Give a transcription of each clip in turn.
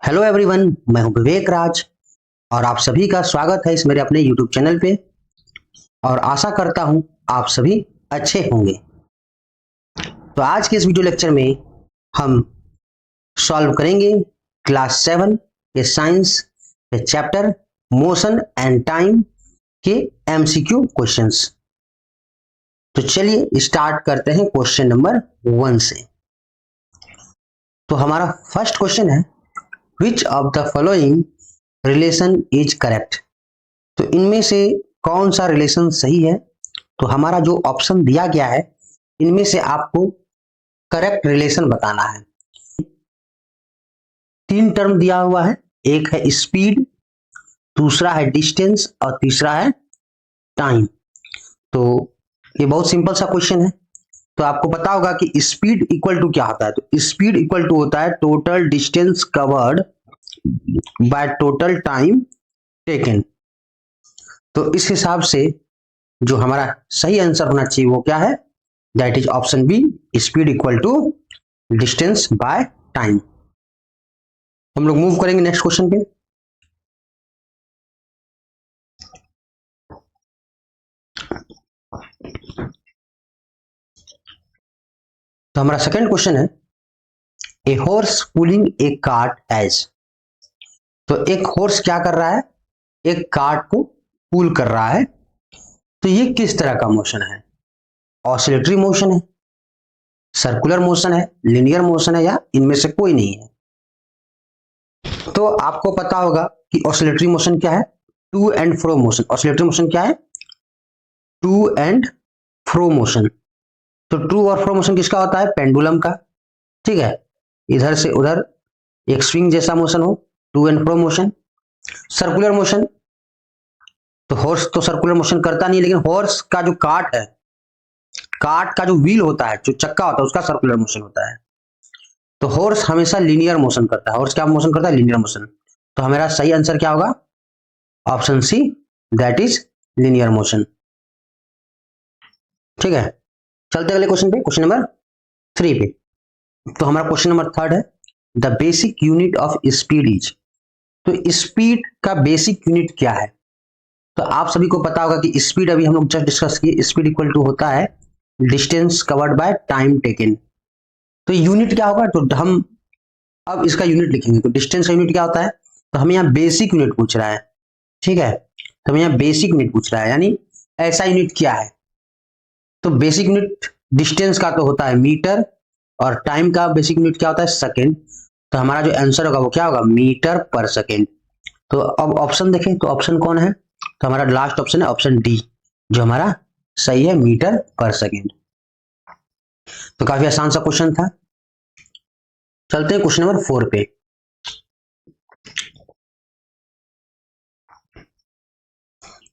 Hello everyone, मैं हूं विवेक राज और आप सभी का स्वागत है इस मेरे अपने यूट्यूब चैनल पे। और आशा करता हूं आप सभी अच्छे होंगे। तो आज के इस वीडियो लेक्चर में हम सॉल्व करेंगे क्लास 7 के साइंस के चैप्टर मोशन एंड टाइम के एमसीक्यू क्वेश्चंस। तो चलिए स्टार्ट करते हैं क्वेश्चन नंबर 1 से। तो हमारा फर्स्ट क्वेश्चन है, which of the following relation is correct. तो इनमें से कौन सा रिलेशन सही है। तो हमारा जो ऑप्शन दिया गया है इनमें से आपको करेक्ट रिलेशन बताना है। 3 टर्म दिया हुआ है, एक है स्पीड, दूसरा है डिस्टेंस और तीसरा है टाइम। तो ये बहुत सिंपल सा क्वेश्चन है। तो आपको पता होगा कि स्पीड इक्वल टू क्या होता है। तो स्पीड इक्वल टू होता है total distance covered by total time taken. तो इस हिसाब से जो हमारा सही आंसर होना चाहिए वो क्या है, that is option B, speed equal to distance by time. हम लोग मूव करेंगे नेक्स्ट क्वेश्चन पे। तो हमारा सेकंड क्वेश्चन है, a horse pulling a cart as. तो एक हॉर्स क्या कर रहा है, एक कार्ट को पुल कर रहा है। तो ये किस तरह का मोशन है, ऑसिलेटरी मोशन है, सर्कुलर मोशन है, लिनियर मोशन है, या इनमें से कोई नहीं है। तो आपको पता होगा कि ऑसिलेटरी मोशन क्या है, to and fro motion. Oscillatory motion क्या है, टू एंड फ्रो मोशन। तो टू और फ्रो मोशन किसका होता है, पेंडुलम का। ठीक है, इधर से उधर एक स्विंग जैसा मोशन हो, to and fro motion. Circular motion, तो हॉर्स तो सर्कुलर मोशन करता नहीं, लेकिन हॉर्स का जो कार्ट है, कार्ट का जो व्हील होता है, जो चक्का होता है, उसका सर्कुलर मोशन होता है। तो हॉर्स हमेशा लीनियर मोशन करता है। हॉर्स क्या मोशन करता है, लीनियर मोशन। तो हमारा सही आंसर क्या होगा, option C, that is linear motion. ठीक है, चलते अगले क्वेश्चन पे, क्वेश्चन नंबर 3 पे। तो हमारा क्वेश्चन नंबर 3 है, the basic unit of speed is. तो स्पीड का बेसिक यूनिट क्या है। तो आप सभी को पता होगा कि स्पीड अभी हम लोग जस्ट डिस्कस किए, स्पीड इक्वल टू होता है distance covered by time taken. तो यूनिट क्या होगा, तो हम अब इसका यूनिट लिखेंगे। तो डिस्टेंस का यूनिट क्या होता है, तो हमें यहाँ बेसिक यूनिट पूछ रहा है। ठीक है, तो हमें यहाँ बेसिक यूनिट पूछ रहा है, यानी ऐसा यूनिट क्या है। तो बेसिक यूनिट डिस्टेंस का तो होता है मीटर, और टाइम का बेसिक यूनिट क्या होता है, सेकेंड। तो हमारा जो आंसर होगा वो क्या होगा, मीटर पर सेकेंड। तो अब ऑप्शन देखें, तो ऑप्शन कौन है, तो हमारा लास्ट ऑप्शन है ऑप्शन डी, जो हमारा सही है, मीटर पर सेकेंड। तो काफी आसान सा क्वेश्चन था। चलते हैं क्वेश्चन नंबर 4 पे।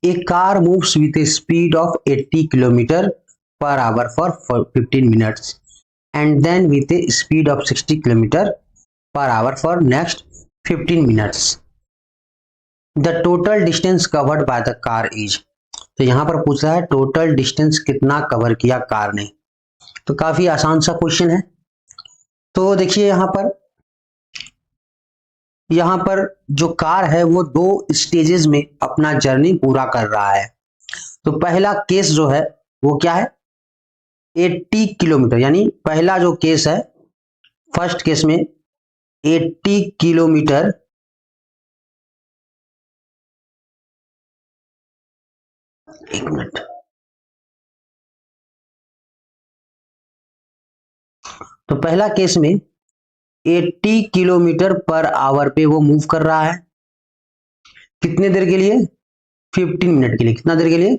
A car moves with a speed of 80 km per hour for 15 minutes and then with a speed of 60 km per hour for next 15 minutes. The total distance covered by the car is। तो यहां पर पूछ रहा है total distance कितना cover किया car ने। तो काफी आसान सा क्वेश्चन है। तो देखिए यहां पर जो कार है वो 2 स्टेजेस में अपना जर्नी पूरा कर रहा है। तो पहला केस जो है वो क्या है, 80 किलोमीटर, यानी पहला जो केस है, फर्स्ट केस में 80 किलोमीटर एक मिनट। तो पहला केस में 80 किलोमीटर पर आवर पे वो मूव कर रहा है। कितने देर के लिए, 15 मिनट के लिए। कितना देर के लिए,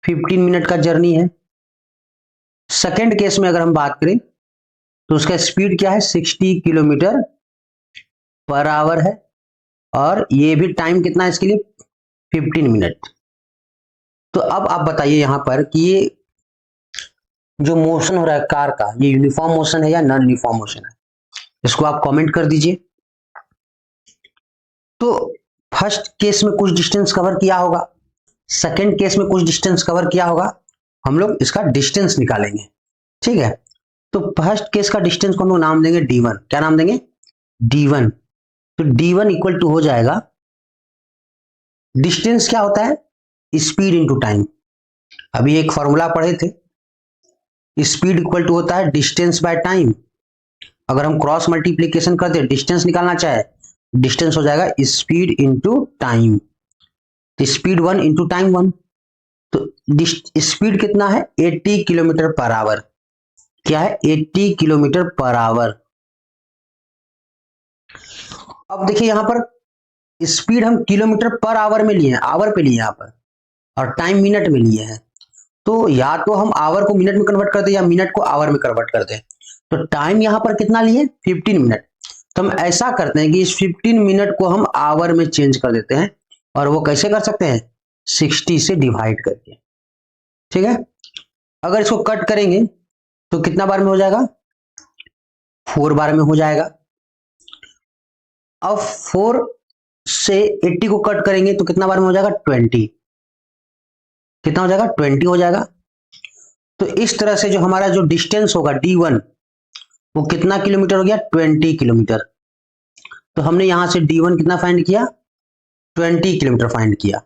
15 मिनट का जर्नी है। सेकेंड केस में अगर हम बात करें तो उसका स्पीड क्या है, 60 किलोमीटर पर आवर है, और ये भी टाइम कितना है इसके लिए, 15 मिनट। तो अब आप बताइए यहां पर कि ये जो मोशन हो रहा है कार का, ये यूनिफॉर्म मोशन है या नॉन यूनिफॉर्म मोशन है, इसको आप कमेंट कर दीजिए। तो फर्स्ट केस में कुछ डिस्टेंस कवर किया होगा, सेकेंड केस में कुछ डिस्टेंस कवर किया होगा। हम लोग इसका डिस्टेंस निकालेंगे। ठीक है, तो फर्स्ट केस का डिस्टेंस को हम लोग नाम देंगे D1। क्या नाम देंगे, D1। तो d1 इक्वल टू हो जाएगा, डिस्टेंस क्या होता है, स्पीड इंटू टाइम। अभी एक फॉर्मूला पढ़े थे, स्पीड इक्वल टू होता है डिस्टेंस बाय टाइम। अगर हम क्रॉस मल्टीप्लीकेशन करते हैं, डिस्टेंस निकालना चाहे, डिस्टेंस हो जाएगा स्पीड इंटू टाइम। तो स्पीड 1 इंटू टाइम 1। तो स्पीड कितना है, 80 किलोमीटर पर आवर। क्या है, 80 किलोमीटर पर आवर। अब देखिए यहां पर स्पीड हम किलोमीटर पर आवर में लिए हैं, आवर पे लिए यहाँ पर, और टाइम मिनट में लिए हैं। तो या तो हम आवर को मिनट में कन्वर्ट करते हैं या मिनट को आवर में कन्वर्ट करते हैं। तो टाइम यहां पर कितना लिए, 15 मिनट। तो हम ऐसा करते हैं कि इस 15 मिनट को हम आवर में चेंज कर देते हैं, और वो कैसे कर सकते हैं, 60 से डिवाइड करके। ठीक है, अगर इसको कट करेंगे तो कितना बार में हो जाएगा, 4 बार में हो जाएगा। अब 4 से 80 को कट करेंगे तो कितना बार में हो जाएगा, 20। कितना हो जाएगा, 20 हो जाएगा। तो इस तरह से जो हमारा जो डिस्टेंस होगा d1, वो कितना किलोमीटर हो गया, 20 किलोमीटर। तो हमने यहां से d1 कितना फाइंड किया, 20 किलोमीटर फाइंड किया।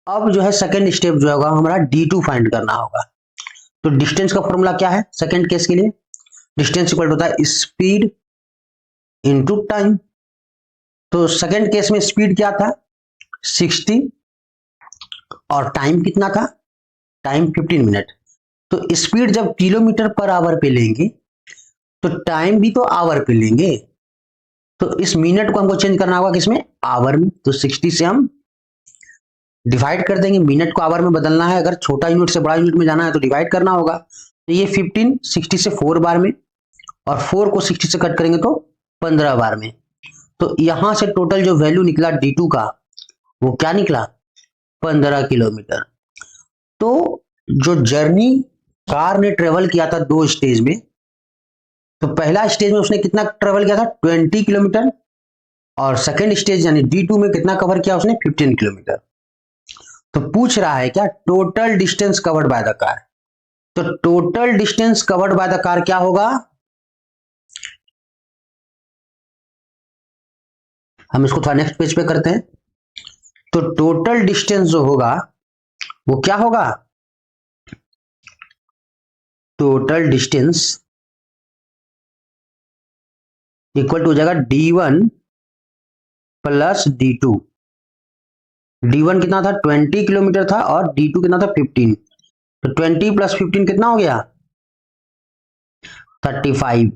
अब जो है सेकेंड स्टेप जो होगा हमारा d2 फाइंड करना होगा। तो डिस्टेंस का फॉर्मूला क्या है सेकेंड केस के लिए, डिस्टेंस इक्वल होता है स्पीड इंटू टाइम। तो सेकेंड केस में स्पीड क्या था, 60, और टाइम कितना था, टाइम 15 मिनट। तो स्पीड जब किलोमीटर पर आवर पे लेंगे तो टाइम भी तो आवर पे लेंगे। तो इस मिनट को हमको चेंज करना होगा किसमें, आवर में। तो 60 से हम डिवाइड कर देंगे, मिनट को आवर में बदलना है, अगर छोटा यूनिट से बड़ा यूनिट में जाना है तो डिवाइड करना होगा। तो ये 15 60 से 4 बार में, और 4 को 60 से कट करेंगे तो 15 बार में। तो यहां से टोटल जो वैल्यू निकला d2 का, वो क्या निकला, 15 किलोमीटर। तो जो जर्नी कार ने ट्रेवल किया था 2 स्टेज में, तो पहला स्टेज में उसने कितना ट्रेवल किया था, 20 किलोमीटर, और सेकेंड स्टेज यानी d2 में कितना कवर किया उसने, 15 किलोमीटर। तो पूछ रहा है क्या, total distance covered by the car. तो total distance covered by the car क्या होगा, हम इसको थोड़ा नेक्स्ट पेज पे करते हैं। तो टोटल डिस्टेंस जो होगा वो क्या होगा, टोटल डिस्टेंस इक्वल टू हो जाएगा d1 प्लस d2। d1 कितना था, 20 किलोमीटर था, और d2 कितना था, 15। तो 20 प्लस 15 कितना हो गया, 35।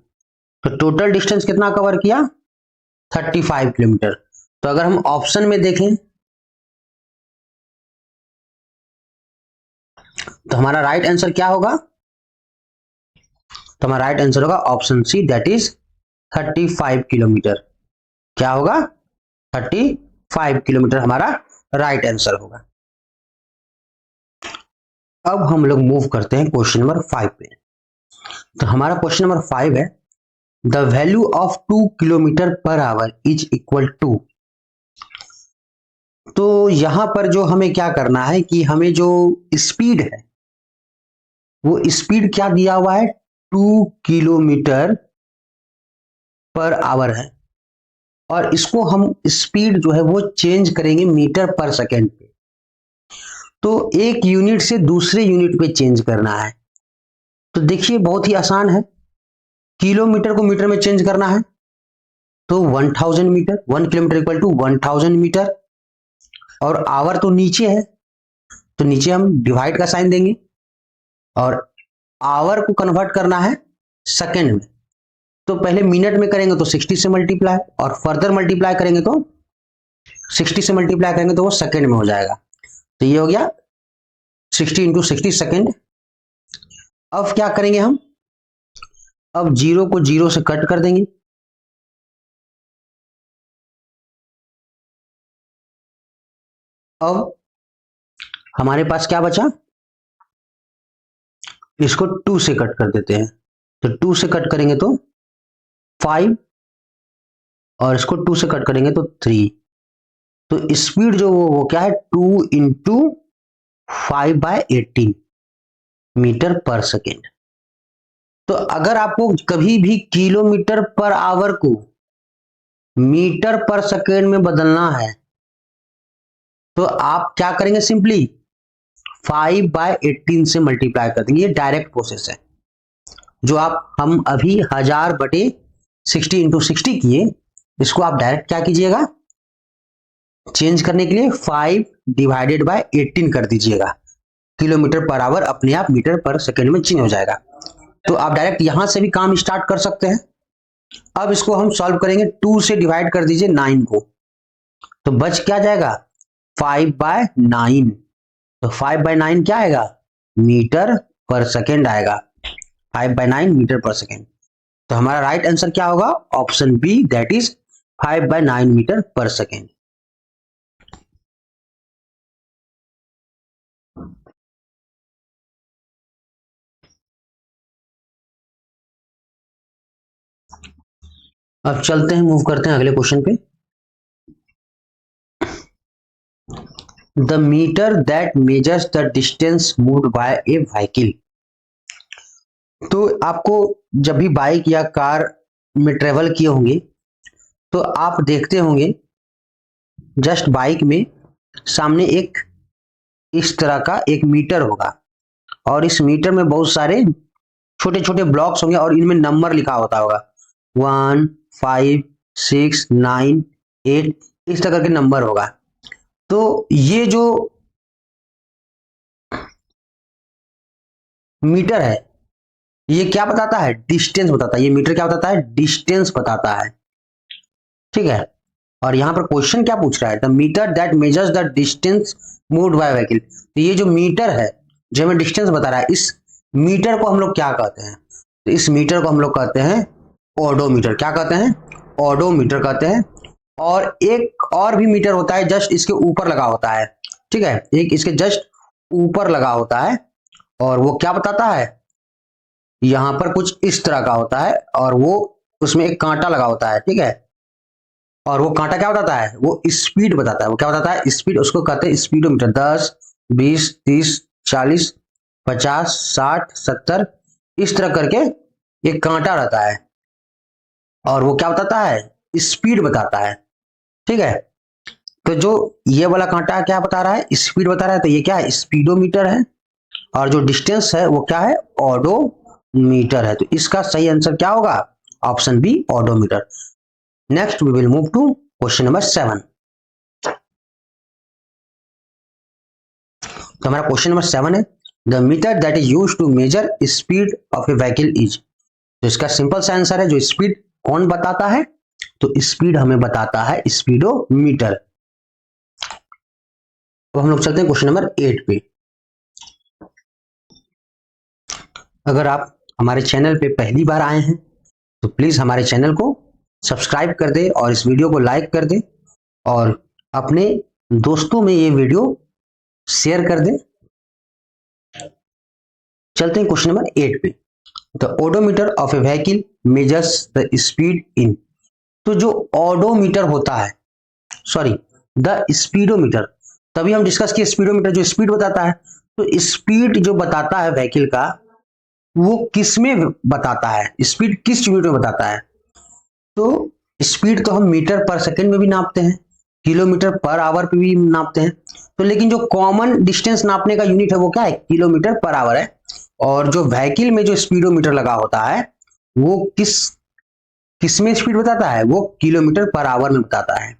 तो टोटल डिस्टेंस कितना कवर किया, 35 किलोमीटर। तो अगर हम ऑप्शन में देखें तो हमारा राइट आंसर क्या होगा, तो हमारा राइट आंसर होगा option C, that is 35 kilometre. क्या होगा, 35 किलोमीटर हमारा राइट आंसर होगा। अब हम लोग मूव करते हैं क्वेश्चन नंबर 5 पे। तो हमारा क्वेश्चन नंबर 5 है, the value of 2 kilometre per hour is equal to. तो यहां पर जो हमें क्या करना है कि हमें जो स्पीड है, वो स्पीड क्या दिया हुआ है, 2 किलोमीटर पर आवर है, और इसको हम स्पीड जो है वो चेंज करेंगे मीटर पर सेकेंड पे। तो एक यूनिट से दूसरे यूनिट पे चेंज करना है। तो देखिए बहुत ही आसान है, किलोमीटर को मीटर में चेंज करना है तो 1000 metre, 1 kilometre equal to 1000 metre, और आवर तो नीचे है तो नीचे हम डिवाइड का साइन देंगे, और आवर को कन्वर्ट करना है सेकेंड में। तो पहले मिनट में करेंगे तो 60 से मल्टीप्लाई, और फर्दर मल्टीप्लाई करेंगे तो 60 से मल्टीप्लाई करेंगे तो वो सेकेंड में हो जाएगा। तो ये हो गया 60 इंटू 60 सेकेंड। अब क्या करेंगे हम, अब 0 को 0 से कट कर देंगे, अब हमारे पास क्या बचा, इसको 2 से कट कर देते हैं। तो 2 से कट करेंगे तो 5, और इसको 2 से कट करेंगे तो 3। तो स्पीड जो वो क्या है, 2 इंटू 5/18 मीटर पर सेकेंड। तो अगर आपको कभी भी किलोमीटर पर आवर को मीटर पर सेकेंड में बदलना है तो आप क्या करेंगे, सिंपली 5/18 से मल्टीप्लाई कर देंगे। ये डायरेक्ट प्रोसेस है जो हम अभी 1000/60 इंटू 60 किए, इसको आप डायरेक्ट क्या कीजिएगा, चेंज करने के लिए 5/18 कर दीजिएगा। किलोमीटर पर आवर अपने आप मीटर पर सेकेंड में चेंज हो जाएगा। तो आप डायरेक्ट यहां से भी काम स्टार्ट कर सकते हैं। अब इसको हम सॉल्व करेंगे, 2 से डिवाइड कर दीजिए 9 को, तो बच क्या जाएगा 5/9। तो 5/9 क्या आएगा, मीटर पर सेकेंड आएगा, 5/9 मीटर पर सेकेंड। तो हमारा राइट आंसर क्या होगा, option B, that is 5/9 metre per second. अब चलते हैं, मूव करते हैं अगले क्वेश्चन पे। The metre that measures the distance moved by a vehicle. तो आपको जब भी बाइक या कार में ट्रेवल किए होंगे तो आप देखते होंगे जस्ट बाइक में सामने एक इस तरह का एक मीटर होगा और इस मीटर में बहुत सारे छोटे छोटे ब्लॉक्स होंगे और इनमें नंबर लिखा होता होगा 1, 5, 6, 9, 8, इस तरह के नंबर होगा। तो ये जो मीटर है ये क्या बताता है, डिस्टेंस बताता है। ये मीटर क्या बताता है, डिस्टेंस बताता है, ठीक है। और यहां पर क्वेश्चन क्या पूछ रहा है, the metre that measures the distance moved by vehicle. तो ये जो मीटर है जो हमें डिस्टेंस बता रहा है, इस मीटर को हम लोग क्या कहते हैं, तो इस मीटर को हम लोग कहते हैं ओडोमीटर। क्या कहते हैं, ओडोमीटर कहते हैं। और एक और भी मीटर होता है जस्ट इसके ऊपर लगा होता है, ठीक है, एक इसके जस्ट ऊपर लगा होता है और वो क्या बताता है, यहां पर कुछ इस तरह का होता है और वो उसमें एक कांटा लगा होता है, ठीक है। और वो कांटा क्या बताता है, वो स्पीड बताता है। वो क्या बताता है, स्पीड, उसको कहते हैं स्पीडोमीटर। 10, 20, 30, 40, 50, 60, 70 इस तरह करके एक कांटा रहता है और वो क्या बताता है, स्पीड बताता है, ठीक है। तो जो ये वाला कांटा क्या बता रहा है, स्पीड बता रहा है, तो ये क्या है, स्पीडोमीटर है। और जो डिस्टेंस है वो क्या है, ओडोमीटर है। तो इसका सही आंसर क्या होगा, option B, odometer. Next we will move to question number 7। तो हमारा क्वेश्चन नंबर 7 है, the metre that is used to measure speed of a vehicle is. तो इसका सिंपल सा आंसर है, जो स्पीड कौन बताता है, तो स्पीड हमें बताता है स्पीडोमीटर। तो हम लोग चलते हैं क्वेश्चन नंबर 8 पे। अगर आप हमारे चैनल पे पहली बार आए हैं तो प्लीज हमारे चैनल को सब्सक्राइब कर दे और इस वीडियो को लाइक कर दे और अपने दोस्तों में ये वीडियो शेयर कर दे। चलते हैं क्वेश्चन नंबर 8 पे। The odometer of a vehicle measures the speed in. तो जो ओडोमीटर होता है, सॉरी द स्पीडोमीटर, तभी हम डिस्कस किए स्पीडोमीटर जो स्पीड बताता है। तो स्पीड जो बताता है व्हीकल का वो किस में बताता है, स्पीड किस यूनिट में बताता है। तो स्पीड तो हम मीटर पर सेकंड में भी नापते हैं, किलोमीटर पर आवर पे भी नापते हैं। तो लेकिन जो कॉमन डिस्टेंस नापने का यूनिट है वो क्या है, किलोमीटर पर आवर है। और जो व्हीकल में जो स्पीडोमीटर लगा होता है वो किस में स्पीड बताता है, वो किलोमीटर पर आवर में बताता है।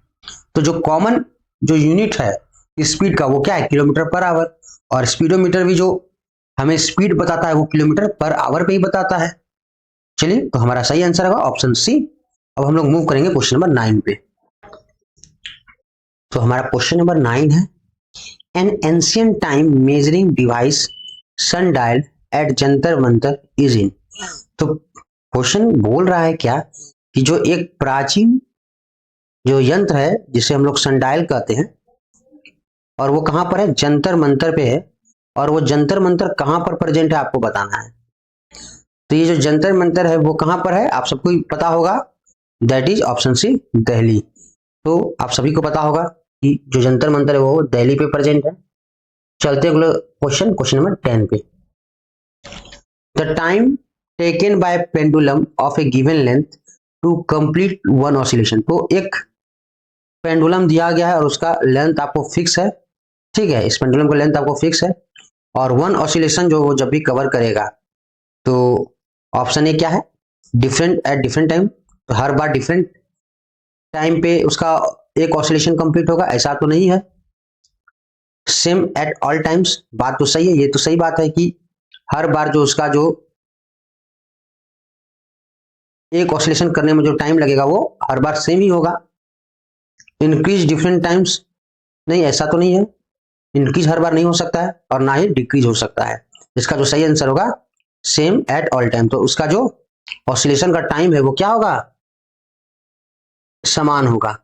तो जो कॉमन जो यूनिट है स्पीड का वो क्या है, किलोमीटर पर आवर। और स्पीडोमीटर भी जो हमें स्पीड बताता है वो किलोमीटर पर आवर पे ही बताता है। चलिए, तो हमारा सही आंसर होगा ऑप्शन सी। अब हम लोग मूव करेंगे क्वेश्चन नंबर 9 पे। तो हमारा क्वेश्चन नंबर 9 है, an ancient time measuring device sundial at Jantar Mantar is in. तो क्वेश्चन बोल रहा है क्या कि जो एक प्राचीन जो यंत्र है जिसे हम लोग सनडायल कहते हैं और वो कहां पर है, जंतर मंतर पे है। और वो जंतर मंतर कहां पर प्रेजेंट है आपको बताना है। तो ये जो जंतर मंतर है वो कहां पर है, आप सबको पता होगा, that is option C, Delhi. तो आप सभी को पता होगा कि जो जंतर मंतर है वो दिल्ली पे प्रेजेंट है। चलते अगले क्वेश्चन, क्वेश्चन नंबर 10 पे। The time taken by pendulum of a given length to complete one oscillation. तो एक पेंडुलम दिया गया है और उसका लेंथ आपको फिक्स है, ठीक है, इस पेंडुलम का लेंथ आपको फिक्स है और वन ऑसिलेशन जो वो जब भी कवर करेगा तो ऑप्शन ए क्या है, डिफरेंट एट डिफरेंट टाइम, तो हर बार डिफरेंट टाइम पे उसका एक ऑसिलेशन कंप्लीट होगा, ऐसा तो नहीं है। सेम एट ऑल टाइम्स, बात तो सही है, ये तो सही बात है कि हर बार जो उसका जो एक ऑसिलेशन करने में जो टाइम लगेगा वो हर बार सेम ही होगा। इंक्रीज डिफरेंट टाइम्स, नहीं ऐसा तो नहीं है, इंक्रीज हर बार नहीं हो सकता है और ना ही डिक्रीज हो सकता है। इसका जो सही आंसर होगा सेम एट ऑल टाइम, तो उसका जो ऑसिलेशन का टाइम है वो क्या होगा, समान होगा।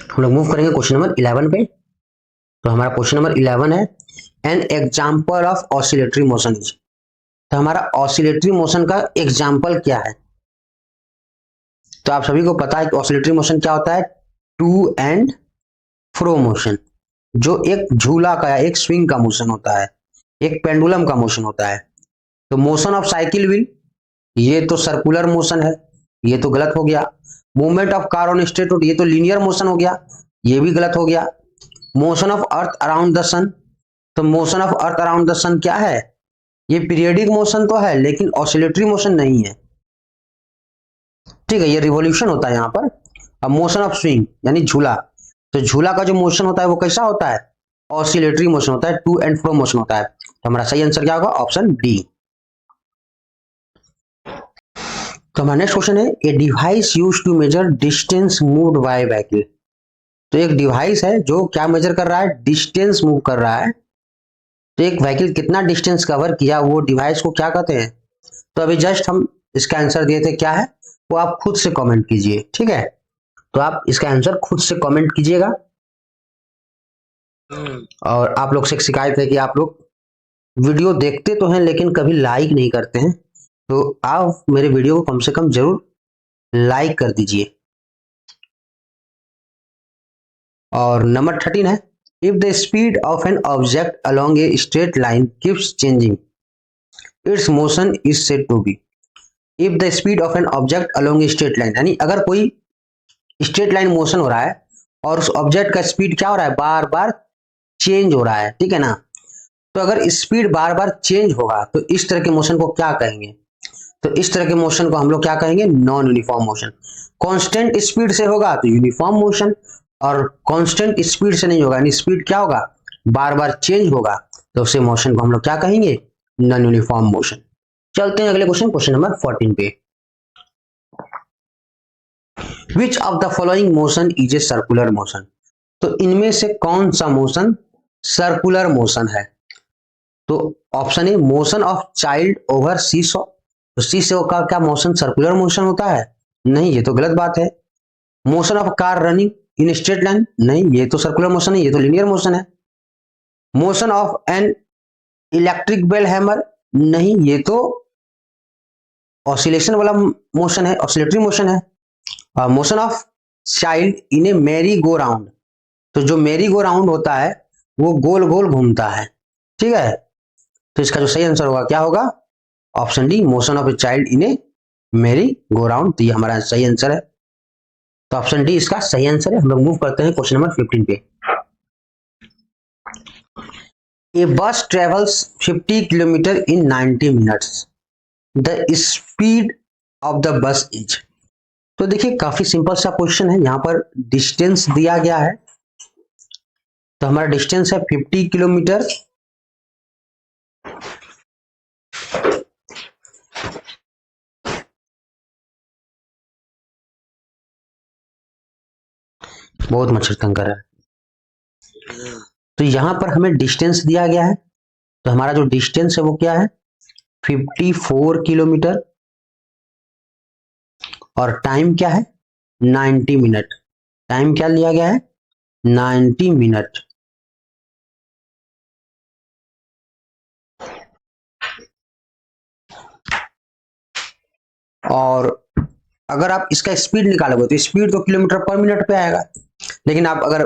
हम लोग मूव करेंगे क्वेश्चन नंबर 11 पे। तो हमारा क्वेश्चन नंबर 11 है an example of oscillatory motion is. तो हमारा ऑसिलेटरी मोशन का एग्जाम्पल क्या है, तो आप सभी को पता है कि ऑसिलेटरी मोशन क्या होता है, टू एंड फ्रो मोशन, जो एक झूला का या एक स्विंग का मोशन होता है, एक पेंडुलम का मोशन होता है। तो मोशन ऑफ साइकिल व्हील, ये तो सर्कुलर मोशन है, ये तो गलत हो गया। Movement of car on straight road, ये तो लीनियर मोशन हो गया, ये भी गलत हो गया। Motion of earth around the sun, तो motion of earth around the sun क्या है, ये पीरियडिक मोशन तो है लेकिन ऑसिलेटरी मोशन नहीं है, ठीक है, ये रिवॉल्यूशन होता है यहाँ पर। अब मोशन ऑफ स्विंग यानी झूला, तो झूला का जो मोशन होता है वो कैसा होता है, ऑसिलेटरी मोशन होता है, टू एंड फ्रो मोशन होता है। तो हमारा सही आंसर क्या होगा, ऑप्शन डी। तो हमारा नेक्स्ट क्वेश्चन है a device used to measure distance moved by vehicle. तो एक डिवाइस है जो क्या मेजर कर रहा है, डिस्टेंस मूव कर रहा है। तो एक व्हीकल कितना डिस्टेंस कवर किया वो डिवाइस को क्या कहते हैं। तो अभी जस्ट हम इसका आंसर दिए थे, क्या है वो आप खुद से कमेंट कीजिए, ठीक है, तो आप इसका आंसर खुद से कमेंट कीजिएगा। और आप लोग से एक शिकायत है कि आप लोग वीडियो देखते तो हैं लेकिन कभी लाइक नहीं करते हैं, तो आप मेरे वीडियो को कम से कम जरूर लाइक कर दीजिए। और नंबर 13 है if the speed of an object along a straight line keeps changing its motion is said to be. If the speed of an object along a straight line, यानी अगर कोई स्ट्रेट लाइन मोशन हो रहा है और उस object का speed क्या हो रहा है, बार बार चेंज हो रहा है, ठीक है ना। तो अगर स्पीड बार बार चेंज होगा तो इस तरह के मोशन को क्या कहेंगे, तो इस तरह के मोशन को हम लोग क्या कहेंगे, non uniform motion. Constant speed से होगा तो यूनिफॉर्म मोशन, और कांस्टेंट स्पीड से नहीं होगा, यानी स्पीड क्या होगा, बार बार चेंज होगा, तो उसे मोशन को हम लोग क्या कहेंगे, नॉन यूनिफॉर्म मोशन। चलते हैं अगले क्वेश्चन, क्वेश्चन नंबर 14 पे। Which of the following motion is a circular motion. तो इनमें से कौन सा मोशन सर्कुलर मोशन है। तो option A motion of child over seesaw. तो सीसॉ का क्या मोशन सर्कुलर मोशन होता है, नहीं, ये तो गलत बात है। Motion of car running in straight line, नहीं, ये तो सर्कुलर मोशन है, ये तो लीनियर मोशन है। Motion of an electric bell hammer, नहीं, ये तो ऑसिलेशन वाला मोशन है, ऑसिलेटरी मोशन है। Motion of child in a merry go round, तो जो मैरी गो राउंड होता है वो गोल गोल घूमता है, ठीक है। तो इसका जो सही आंसर होगा क्या होगा, option D, motion of a child in a merry go round. तो ये हमारा सही आंसर है, तो ऑप्शन डी इसका सही आंसर है। हम लोग मूव करते हैं क्वेश्चन नंबर 15 पे। ए बस travels 50 kilometre in 90 minutes, the speed of the bus is. तो देखिए काफी सिंपल सा क्वेश्चन है, यहाँ पर डिस्टेंस दिया गया है, तो हमारा डिस्टेंस है 50 किलोमीटर, बहुत मच्छर तंग कर रहा है। तो यहां पर हमें डिस्टेंस दिया गया है, तो हमारा जो डिस्टेंस है वो क्या है, 54 किलोमीटर, और टाइम क्या है, 90 मिनट। टाइम क्या लिया गया है, 90 मिनट। और अगर आप इसका स्पीड निकालोगे तो स्पीड तो किलोमीटर पर मिनट पे आएगा, लेकिन आप अगर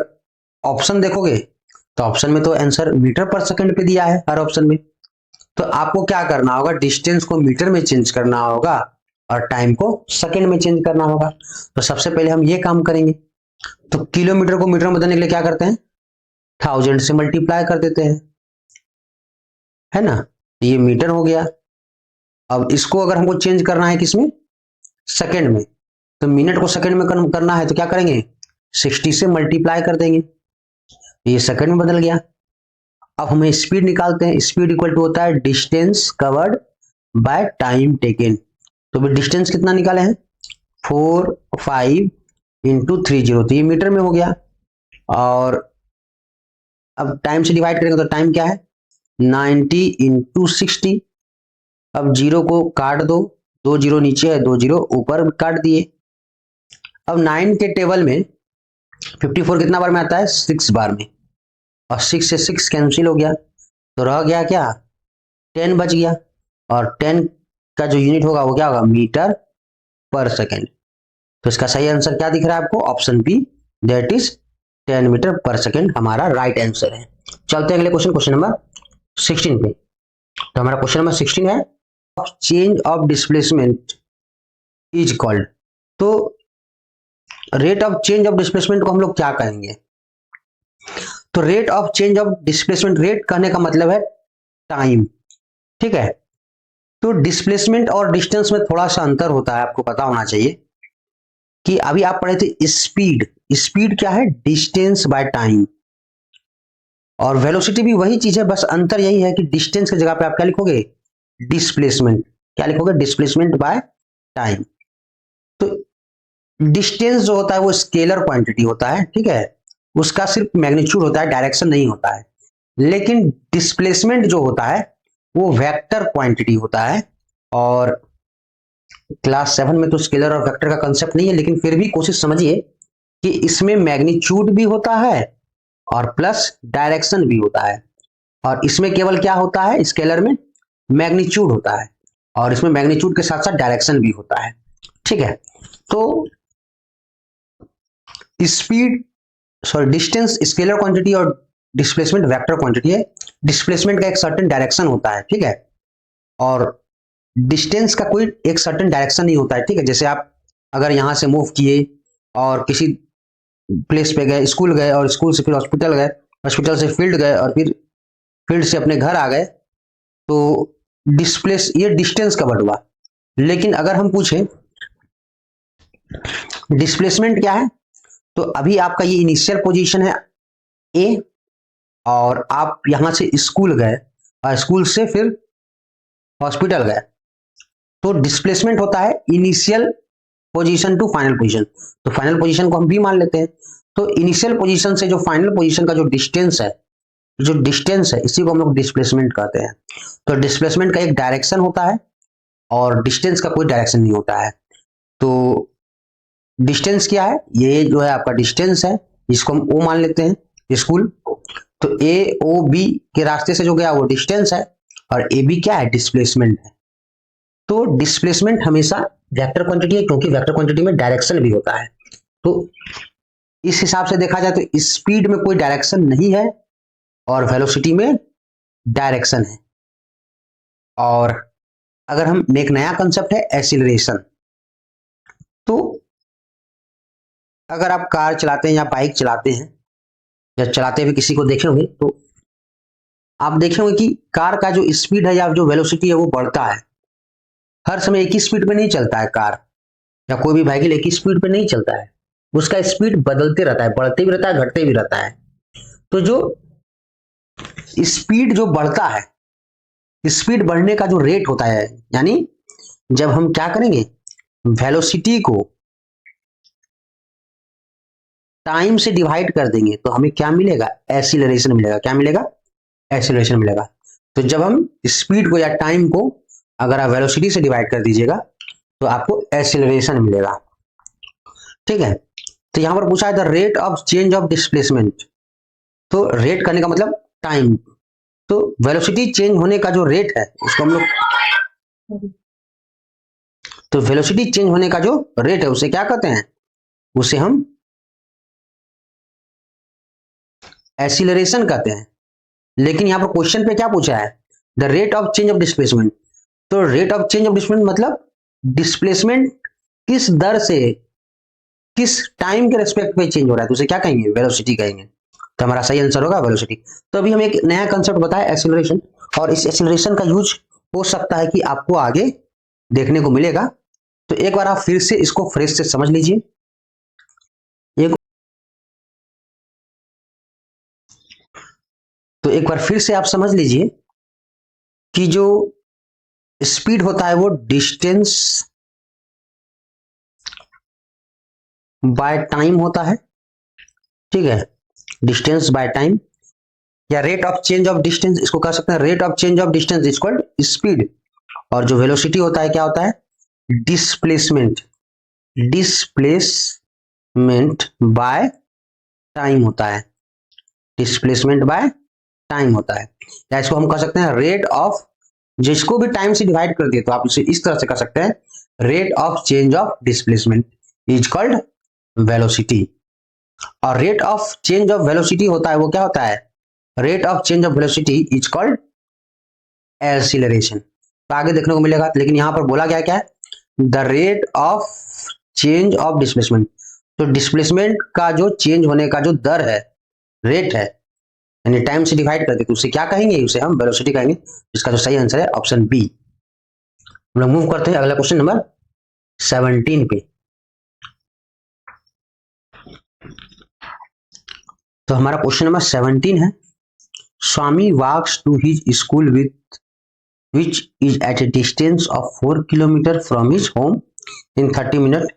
ऑप्शन देखोगे तो ऑप्शन में तो आंसर मीटर पर सेकंड पे दिया है हर ऑप्शन में, तो आपको क्या करना होगा, डिस्टेंस को मीटर में चेंज करना होगा और टाइम को सेकंड में चेंज करना होगा। तो सबसे पहले हम ये काम करेंगे। तो किलोमीटर को मीटर में बदलने के लिए क्या करते हैं, 1000 से मल्टीप्लाई कर देते हैं, है ना। ये मीटर हो गया। अब इसको अगर हमको चेंज करना है किसमें, सेकंड में, तो मिनट को सेकंड में करना है तो क्या करेंगे, 60 से मल्टीप्लाई कर देंगे, ये सेकंड में बदल गया। अब हमें स्पीड निकालते हैं। स्पीड इक्वल टू होता है distance covered by time taken. तो डिस्टेंस कितना निकाले हैं, 45 इंटू 30, तो ये मीटर में हो गया। और अब टाइम से डिवाइड करेंगे तो टाइम क्या है, 90 इंटू 60। अब जीरो को काट दो, 2 जीरो नीचे है, 2 जीरो ऊपर काट दिए। अब 9 के टेबल में 54 कितना बार में आता है, 6 बार में, और 6 से 6 कैंसिल हो गया, तो रह गया क्या, 10 बच गया। और 10 का जो यूनिट होगा वो क्या होगा, मीटर पर सेकेंड। तो इसका सही आंसर क्या दिख रहा है आपको, option B, that is 10 metre per second हमारा राइट आंसर है। चलते हैं अगले क्वेश्चन, क्वेश्चन नंबर 16 पे। तो हमारा क्वेश्चन नंबर 16 है, change of displacement is called. तो rate of change of displacement को हम लोग क्या कहेंगे, तो rate of change of displacement, rate कहने का मतलब है टाइम, ठीक है। तो डिस्प्लेसमेंट और डिस्टेंस में थोड़ा सा अंतर होता है, आपको पता होना चाहिए कि अभी आप पढ़े थे स्पीड, स्पीड क्या है, डिस्टेंस बाय टाइम, और वेलोसिटी भी वही चीज है, बस अंतर यही है कि डिस्टेंस की जगह पे आप क्या लिखोगे, डिस्प्लेसमेंट, क्या लिखोगे, डिस्प्लेसमेंट बाय टाइम। तो डिस्टेंस जो होता है वो स्केलर क्वांटिटी होता है, ठीक है, उसका सिर्फ मैग्नीट्यूड होता है, डायरेक्शन नहीं होता है। लेकिन डिस्प्लेसमेंट जो होता है वो वेक्टर क्वांटिटी होता है। और क्लास 7 में तो स्केलर और वेक्टर का कंसेप्ट नहीं है, लेकिन फिर भी कोशिश समझिए कि इसमें मैग्नीट्यूड भी होता है और प्लस डायरेक्शन भी होता है। और इसमें केवल क्या होता है, स्केलर में मैग्नीट्यूड होता है, और इसमें मैग्नीट्यूड के साथ साथ डायरेक्शन भी होता है, ठीक है। तो speed, sorry, distance scalar quantity और डिस्प्लेसमेंट वेक्टर क्वांटिटी है। डिस्प्लेसमेंट का एक सर्टेन डायरेक्शन होता है, ठीक है, और डिस्टेंस का कोई एक सर्टेन डायरेक्शन नहीं होता है, ठीक है। जैसे आप अगर यहां से मूव किए और किसी प्लेस पे गए, स्कूल गए, और स्कूल से फिर हॉस्पिटल गए, हॉस्पिटल से फील्ड गए, और फिर फील्ड से अपने घर आ गए, तो ये डिस्टेंस कवर्ड हुआ। लेकिन अगर हम पूछें डिस्प्लेसमेंट क्या है, तो अभी आपका ये इनिशियल पोजीशन है ए, और आप यहां से स्कूल गए और स्कूल से फिर हॉस्पिटल गए, तो डिस्प्लेसमेंट होता है initial position to final position. तो फाइनल पोजीशन को हम भी मान लेते हैं। तो इनिशियल पोजीशन से जो फाइनल पोजीशन का जो डिस्टेंस है, इसी को हम लोग डिस्प्लेसमेंट कहते हैं। तो डिस्प्लेसमेंट का एक डायरेक्शन होता है और डिस्टेंस का कोई डायरेक्शन नहीं होता है। तो डिस्टेंस क्या है, ये जो है आपका डिस्टेंस है, इसको हम ओ मान लेते हैं, स्कूल। तो ए ओ बी के रास्ते से जो गया वो डिस्टेंस है, और ए बी क्या है, डिस्प्लेसमेंट है। तो डिस्प्लेसमेंट हमेशा वेक्टर क्वांटिटी है, क्योंकि वेक्टर क्वांटिटी में डायरेक्शन भी होता है। तो इस हिसाब से देखा जाए तो स्पीड में कोई डायरेक्शन नहीं है और वेलोसिटी में डायरेक्शन है। और अगर हम एक नया कंसेप्ट है एक्सीलरेशन, तो अगर आप कार चलाते हैं या बाइक चलाते हैं, या चलाते हुए किसी को देखे होंगे, तो आप देखे होंगे कि कार का जो स्पीड है या जो वेलोसिटी है वो बढ़ता है। हर समय एक ही स्पीड पे नहीं चलता है कार, या कोई भी व्हीकल एक ही स्पीड पे नहीं चलता है, उसका स्पीड बदलते रहता है, बढ़ते भी रहता है, घटते भी रहता है। तो जो स्पीड जो बढ़ता है, स्पीड बढ़ने का जो रेट होता है, यानी जब हम क्या करेंगे, वेलोसिटी को टाइम से डिवाइड कर देंगे, तो हमें क्या मिलेगा, एक्सीलरेशन मिलेगा। क्या मिलेगा, एक्सीलरेशन मिलेगा। तो जब हम स्पीड को या टाइम को अगर आप वेलोसिटी से डिवाइड कर दीजिएगा तो आपको एक्सीलरेशन मिलेगा, ठीक है। तो यहां पर पूछा है the rate of change of displacement. तो रेट करने का मतलब टाइम, तो वेलोसिटी चेंज होने का जो रेट है उसको हम लोग, तो वेलोसिटी चेंज होने का जो रेट है उसे क्या कहते हैं, उसे हम एक्सीलरेशन कहते हैं। लेकिन यहां पर क्वेश्चन पे क्या पूछा है, the rate of change of displacement, तो rate of change of displacement मतलब डिस्प्लेसमेंट किस दर से किस टाइम के रेस्पेक्ट में चेंज हो रहा है, तो उसे क्या कहेंगे, वेलोसिटी कहेंगे। तो हमारा सही आंसर होगा वेलोसिटी। तो अभी हम एक नया कंसेप्ट बताया एक्सीलरेशन, और इस एक्सीलरेशन का यूज हो सकता है कि आपको आगे देखने को मिलेगा। तो एक बार आप फिर से इसको फ्रेश से समझ लीजिए। तो एक बार फिर से आप समझ लीजिए कि जो स्पीड होता है वो डिस्टेंस बाय टाइम होता है, ठीक है, डिस्टेंस बाय टाइम, या rate of change of distance इसको कह सकते हैं, rate of change of distance is called speed. और जो वेलोसिटी होता है क्या होता है, डिस्प्लेसमेंट, डिस्प्लेसमेंट बाय टाइम होता है, डिस्प्लेसमेंट बाय टाइम होता है। या इसको हम कह सकते हैं रेट ऑफ, जिसको भी टाइम से डिवाइड कर दिए तो आप इसे इस तरह से कह सकते हैं, rate of change of displacement is called velocity. और rate of change of velocity होता है वो क्या होता है, rate of change of velocity is called acceleration. तो आगे देखने को मिलेगा, लेकिन यहां पर बोला गया क्या है, the rate of change of displacement. तो डिस्प्लेसमेंट का जो चेंज होने का जो दर है, रेट है, यानी टाइम से डिवाइड करके, तो उसे क्या कहेंगे, उसे हम वेलोसिटी कहेंगे। इसका जो सही आंसर है ऑप्शन बी। हम लोग मूव करते हैं अगला क्वेश्चन नंबर 17 पे। तो हमारा क्वेश्चन नंबर 17 है, Swami walks to his school with which is at a distance of 4 km from his home in 30 minutes.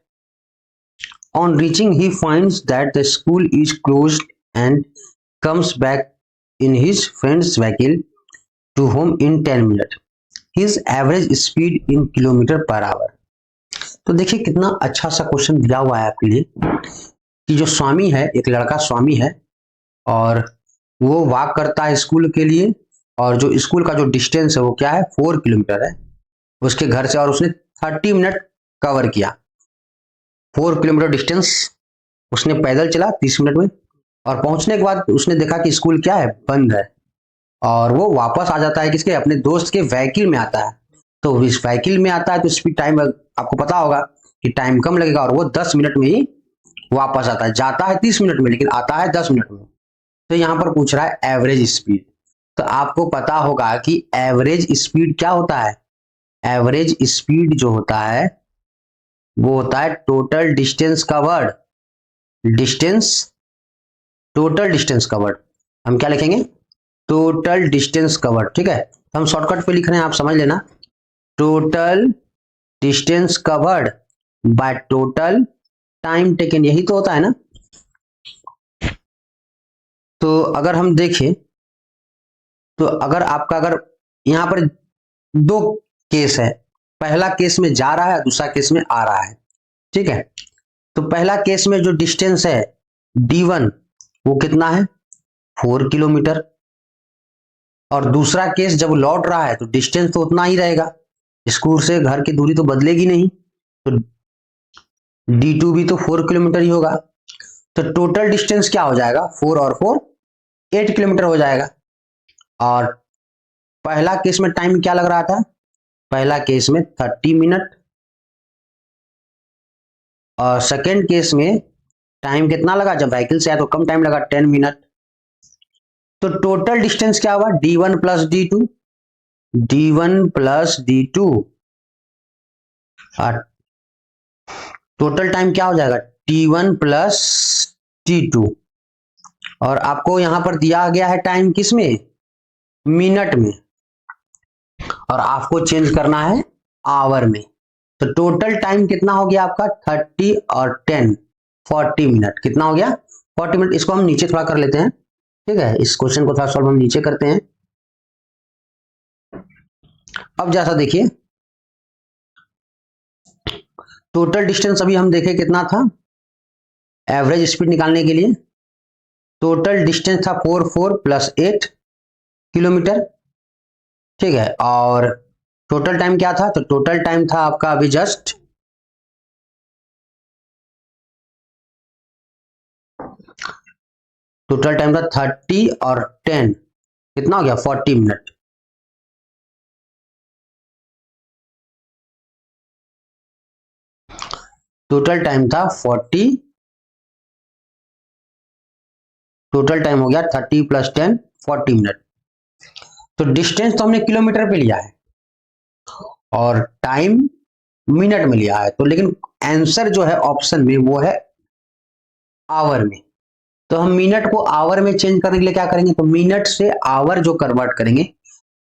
On reaching, he finds that the school is closed and comes back in his friend's vehicle to home in 10 minutes. His average speed in kilometer per hour. तो देखिए कितना अच्छा सा question दिया हुआ है आपके लिए, कि जो स्वामी है, एक लड़का स्वामी है, और वो वॉक करता है स्कूल के लिए, और जो स्कूल का जो डिस्टेंस है वो क्या है, 4 किलोमीटर है उसके घर से, और उसने 30 मिनट कवर किया। 4 किलोमीटर डिस्टेंस उसने पैदल चला 30 मिनट में, और पहुंचने के बाद उसने देखा कि स्कूल क्या है, बंद है, और वो वापस आ जाता है किसके, अपने दोस्त के व्हीकल में आता है। तो इस व्हीकल में आता है तो स्पीड टाइम आपको पता होगा कि टाइम कम लगेगा, और वो 10 मिनट में ही वापस आता है, जाता है 30 मिनट में लेकिन आता है 10 मिनट में। तो यहां पर पूछ रहा है एवरेज स्पीड। तो आपको पता होगा कि एवरेज स्पीड क्या होता है, एवरेज स्पीड जो होता है वो होता है total distance covered, distance, total distance covered. हम क्या लिखेंगे, टोटल डिस्टेंस कवर्ड, ठीक है। तो हम शॉर्टकट पे लिख रहे हैं, आप समझ लेना, total distance covered by total time taken, यही तो होता है ना। तो अगर हम देखें, तो अगर आपका, अगर यहां पर दो केस है, पहला केस में जा रहा है, दूसरा केस में आ रहा है, ठीक है। तो पहला केस में जो डिस्टेंस है D1 वो कितना है, 4 किलोमीटर, और दूसरा केस जब लौट रहा है तो डिस्टेंस तो उतना ही रहेगा, स्कूल से घर की दूरी तो बदलेगी नहीं, तो D2 भी तो 4 किलोमीटर ही होगा। तो टोटल डिस्टेंस क्या हो जाएगा, 4 और 4 8 किलोमीटर हो जाएगा। और पहला केस में टाइम क्या लग रहा था, पहला केस में 30 मिनट, और सेकेंड केस में टाइम कितना लगा, जब व्हीकल से आया तो कम टाइम लगा, 10 मिनट। तो टोटल डिस्टेंस क्या हुआ, D1 plus D2, D1 plus D2, और टोटल टाइम क्या हो जाएगा, T1 प्लस T2। और आपको यहां पर दिया गया है टाइम किस में, मिनट में, और आपको चेंज करना है आवर में। तो टोटल टाइम कितना हो गया आपका, 30 और 10 40 मिनट, कितना हो गया 40 मिनट। इसको हम नीचे थोड़ा कर लेते हैं, ठीक है, इस क्वेश्चन को थोड़ा सॉल्व हम नीचे करते हैं। अब जैसा देखिए, टोटल डिस्टेंस अभी हम देखे कितना था, एवरेज स्पीड निकालने के लिए टोटल डिस्टेंस था 4 प्लस 8 किलोमीटर, ठीक है। और टोटल टाइम क्या था, तो टोटल टाइम था आपका अभी जस्ट टोटल टाइम था 30 और 10, कितना हो गया 40 मिनट। टोटल टाइम था 40, टोटल टाइम हो गया 30 + 10 40 मिनट। तो डिस्टेंस तो हमने किलोमीटर पे लिया है और टाइम मिनट में लिया है, तो लेकिन आंसर जो है ऑप्शन में वो है आवर में। तो हम मिनट को आवर में चेंज करने के लिए क्या करेंगे, तो मिनट से आवर जो कन्वर्ट करेंगे,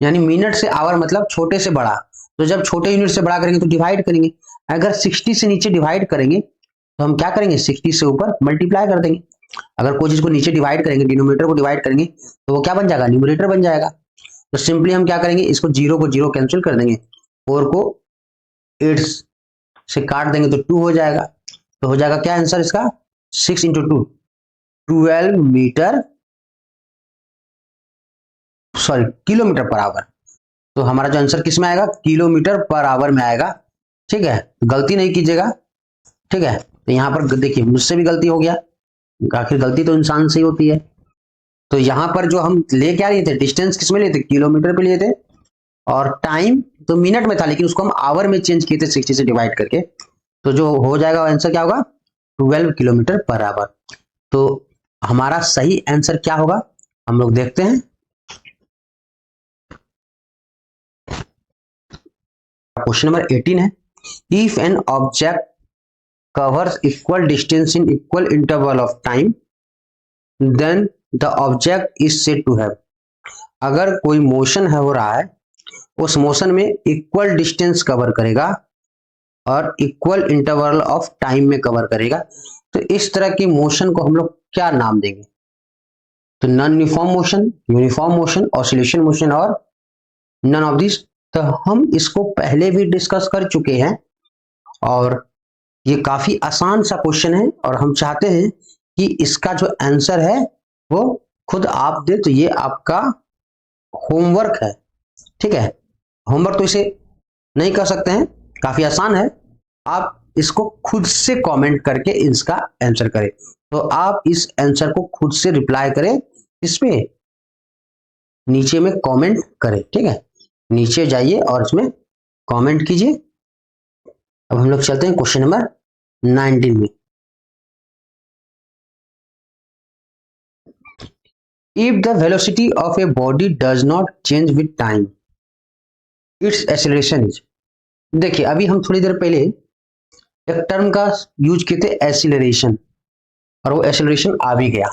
यानी मिनट से आवर मतलब छोटे से बड़ा, तो जब छोटे यूनिट से बड़ा करेंगे तो डिवाइड करेंगे। अगर 60 से नीचे डिवाइड करेंगे तो हम क्या करेंगे, 60 से ऊपर मल्टीप्लाई कर देंगे। अगर कोई चीज को नीचे डिवाइड करेंगे, डिनोमिनेटर को डिवाइड करेंगे, तो वो क्या बन जाएगा, न्यूमरेटर बन जाएगा। तो सिंपली हम क्या करेंगे, इसको जीरो को जीरो कैंसिल कर देंगे, 4 को 8 से काट देंगे तो 2 हो जाएगा। तो हो जाएगा क्या आंसर इसका, 6 × 2 12 metre, sorry kilometre per hour. तो हमारा जो आंसर किस में आएगा, किलोमीटर पर आवर में आएगा। ठीक है, गलती नहीं कीजिएगा। ठीक है, तो यहाँ पर देखिए मुझसे भी गलती हो गया, आखिर गलती तो इंसान से ही होती है। तो यहाँ पर जो हम ले क्या लिए थे, डिस्टेंस किस में लिए थे, किलोमीटर पे लिए थे, और टाइम तो मिनट में था, लेकिन उसको हम आवर में चेंज किए थे 60 से डिवाइड करके। तो जो हो जाएगा आंसर क्या होगा, 12 किलोमीटर पर आवर। तो हमारा सही आंसर क्या होगा, हम लोग देखते हैं। क्वेश्चन नंबर 18 है, if an object covers equal distance in equal interval of time then the object is said to have. अगर कोई मोशन है हो रहा है, उस मोशन में इक्वल डिस्टेंस कवर करेगा और इक्वल इंटरवल ऑफ टाइम में कवर करेगा, तो इस तरह के मोशन को हम लोग क्या नाम देंगे, तो non uniform motion, uniform motion, oscillation motion और नन ऑफ दिस। तो हम इसको पहले भी डिस्कस कर चुके हैं और ये काफी आसान सा क्वेश्चन है, और हम चाहते हैं कि इसका जो आंसर है वो खुद आप दे, तो ये आपका होमवर्क है। ठीक है, होमवर्क तो इसे नहीं कर सकते हैं, काफी आसान है, आप इसको खुद से कमेंट करके इसका आंसर करें। तो आप इस आंसर को खुद से रिप्लाई करें, इसमें नीचे में कमेंट करें। ठीक है, नीचे जाइए और इसमें कमेंट कीजिए। अब हम लोग चलते हैं क्वेश्चन नंबर 19 में। If the velocity of a body does not change with time, its acceleration is। देखिए अभी हम थोड़ी देर पहले एक टर्म का यूज किए थे एक्सीलरेशन, और वो एक्सीलरेशन आ भी गया।